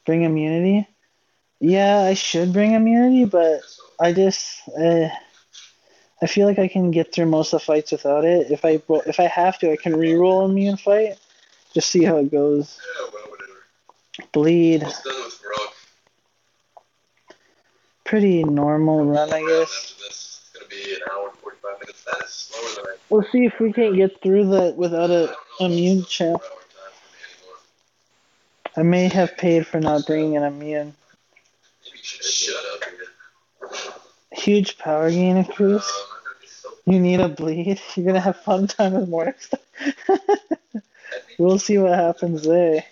Bring immunity? Yeah, I should bring immunity, but I just I feel like I can get through most of the fights without it. If I have to, I can reroll immune fight. Just see how it goes.
Yeah, well, whatever.
Bleed.
Almost done with Rogue.
Pretty normal run, I guess.
After this, it's gonna be an hour and 45 minutes. That is slower than I.
We'll see if we can't get through that without a immune champ. I may have paid for not bringing an immune.
Maybe you should shut up.
Huge power gain increase. You need a bleed. You're gonna have fun time with more stuff. We'll see what happens there.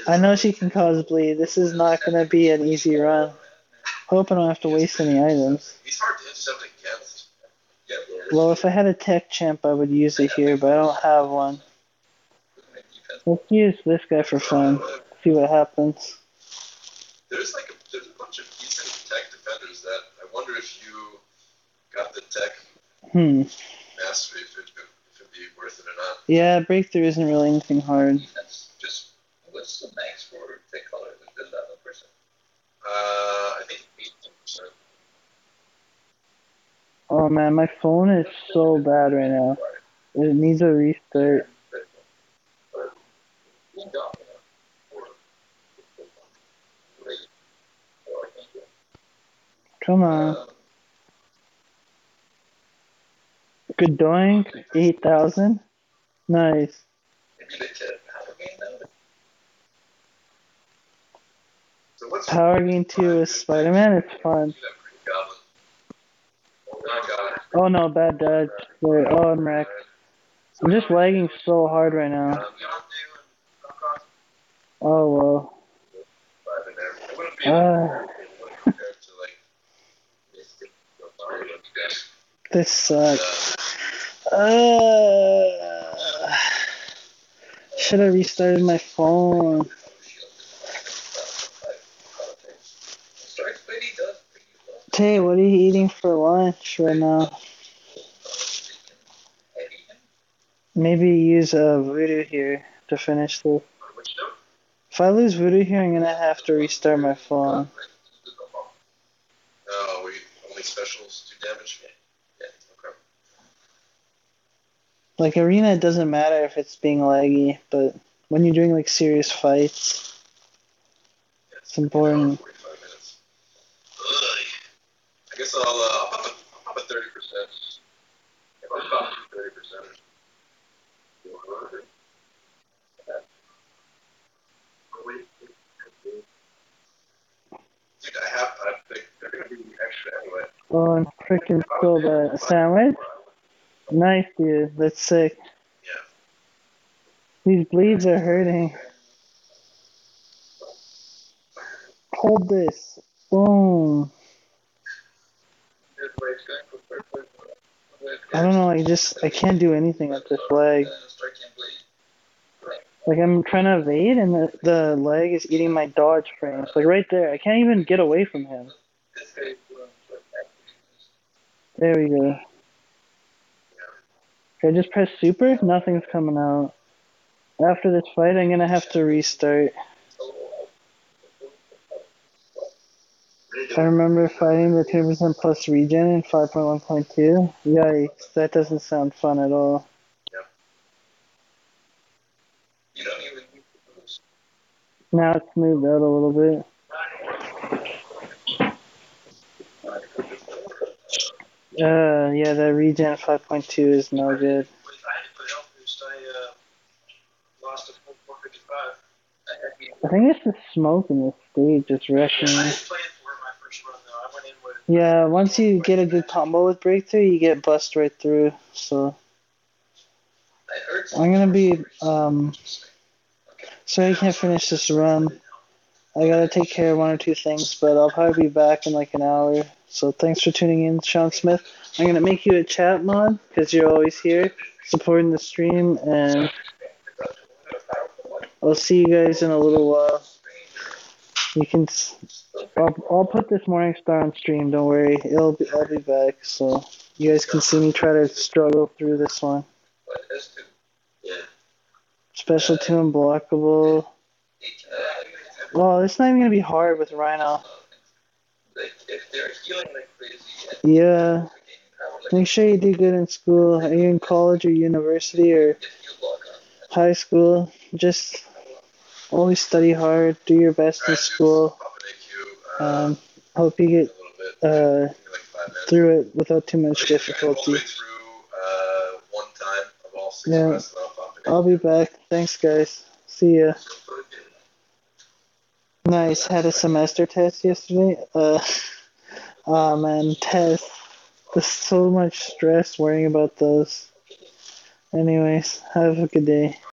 I know she can cause bleed. This is not gonna be an easy run. Hope I don't have to waste any items.
He's hard to hit something against.
Well, if I had a tech champ, I would use it here, but I don't have one. Let's use this guy for fun. See what happens.
There's a bunch of decent tech defenders that I wonder if you got the tech mastery if it'd be worth it or not.
Yeah, breakthrough isn't really anything hard.
That's just, what's the max for thick color? Is it 11%?
I think 18%.
Oh man, my phone is so bad right now. It needs a restart. Come on. Good doink. 8,000. Nice.
Maybe they could have a game now.
So what's
Power Gain 2 with Spider-Man. It's fun. Oh no, bad dodge. Wait, oh, I'm wrecked. I'm just lagging so hard right now. Oh well. This sucks. Should have restarted my phone. Tay, what are you eating for lunch right now? Maybe use a voodoo here to finish this. If I lose voodoo here, I'm gonna have to restart my phone.
Oh, only specials do damage? Yeah, okay.
Like, arena, it doesn't matter if it's being laggy, but when you're doing, like, serious fights, it's important.
45 minutes. Ugh. I guess I'll pop a 30%. If I'm popping 30%. Dude, I think they're gonna be extra anyway.
Oh, I'm freaking so bad. Sandwich? Nice, dude. That's sick.
Yeah.
These bleeds are hurting. Hold this. Boom. I don't know, I can't do anything with this leg. Like, I'm trying to evade, and the leg is eating my dodge frames. Like, right there. I can't even get away from him. There we go. If I just press super, nothing's coming out. After this fight, I'm gonna have to restart. I remember fighting the 2% plus regen in 5.1.2. Yikes, that doesn't sound fun at all.
Yep.
You don't even need to lose.
Now it's moved out a little bit. Yeah, that regen 5.2 is no good.
I had to put health boost. I lost a full 455.
I think it's the smoke in this stage just wrecking
I
me.
didn't plan for it my first run though. I went in with.
Yeah, once you get a good combo with breakthrough, you get bust right through. So I'm gonna be sorry I can't finish this run. I gotta take care of one or two things, but I'll probably be back in like an hour. So thanks for tuning in, Sean Smith. I'm gonna make you a chat mod because you're always here supporting the stream, and I'll see you guys in a little while. You can. I'll put this morning star on stream. Don't worry, I'll be back, so you guys can see me try to struggle through this one. Special 2 unblockable. Well, it's not even gonna be hard with Rhino.
If they're healing like crazy,
Yeah. Make sure you do good in school. Are you in college or university or high school? Just always study hard. Do your best in school. Hope you get through it without too much difficulty. Yeah. I'll be back. Thanks, guys. See ya. Nice. Had a semester test yesterday. Oh man, tests. There's so much stress worrying about those. Anyways, have a good day.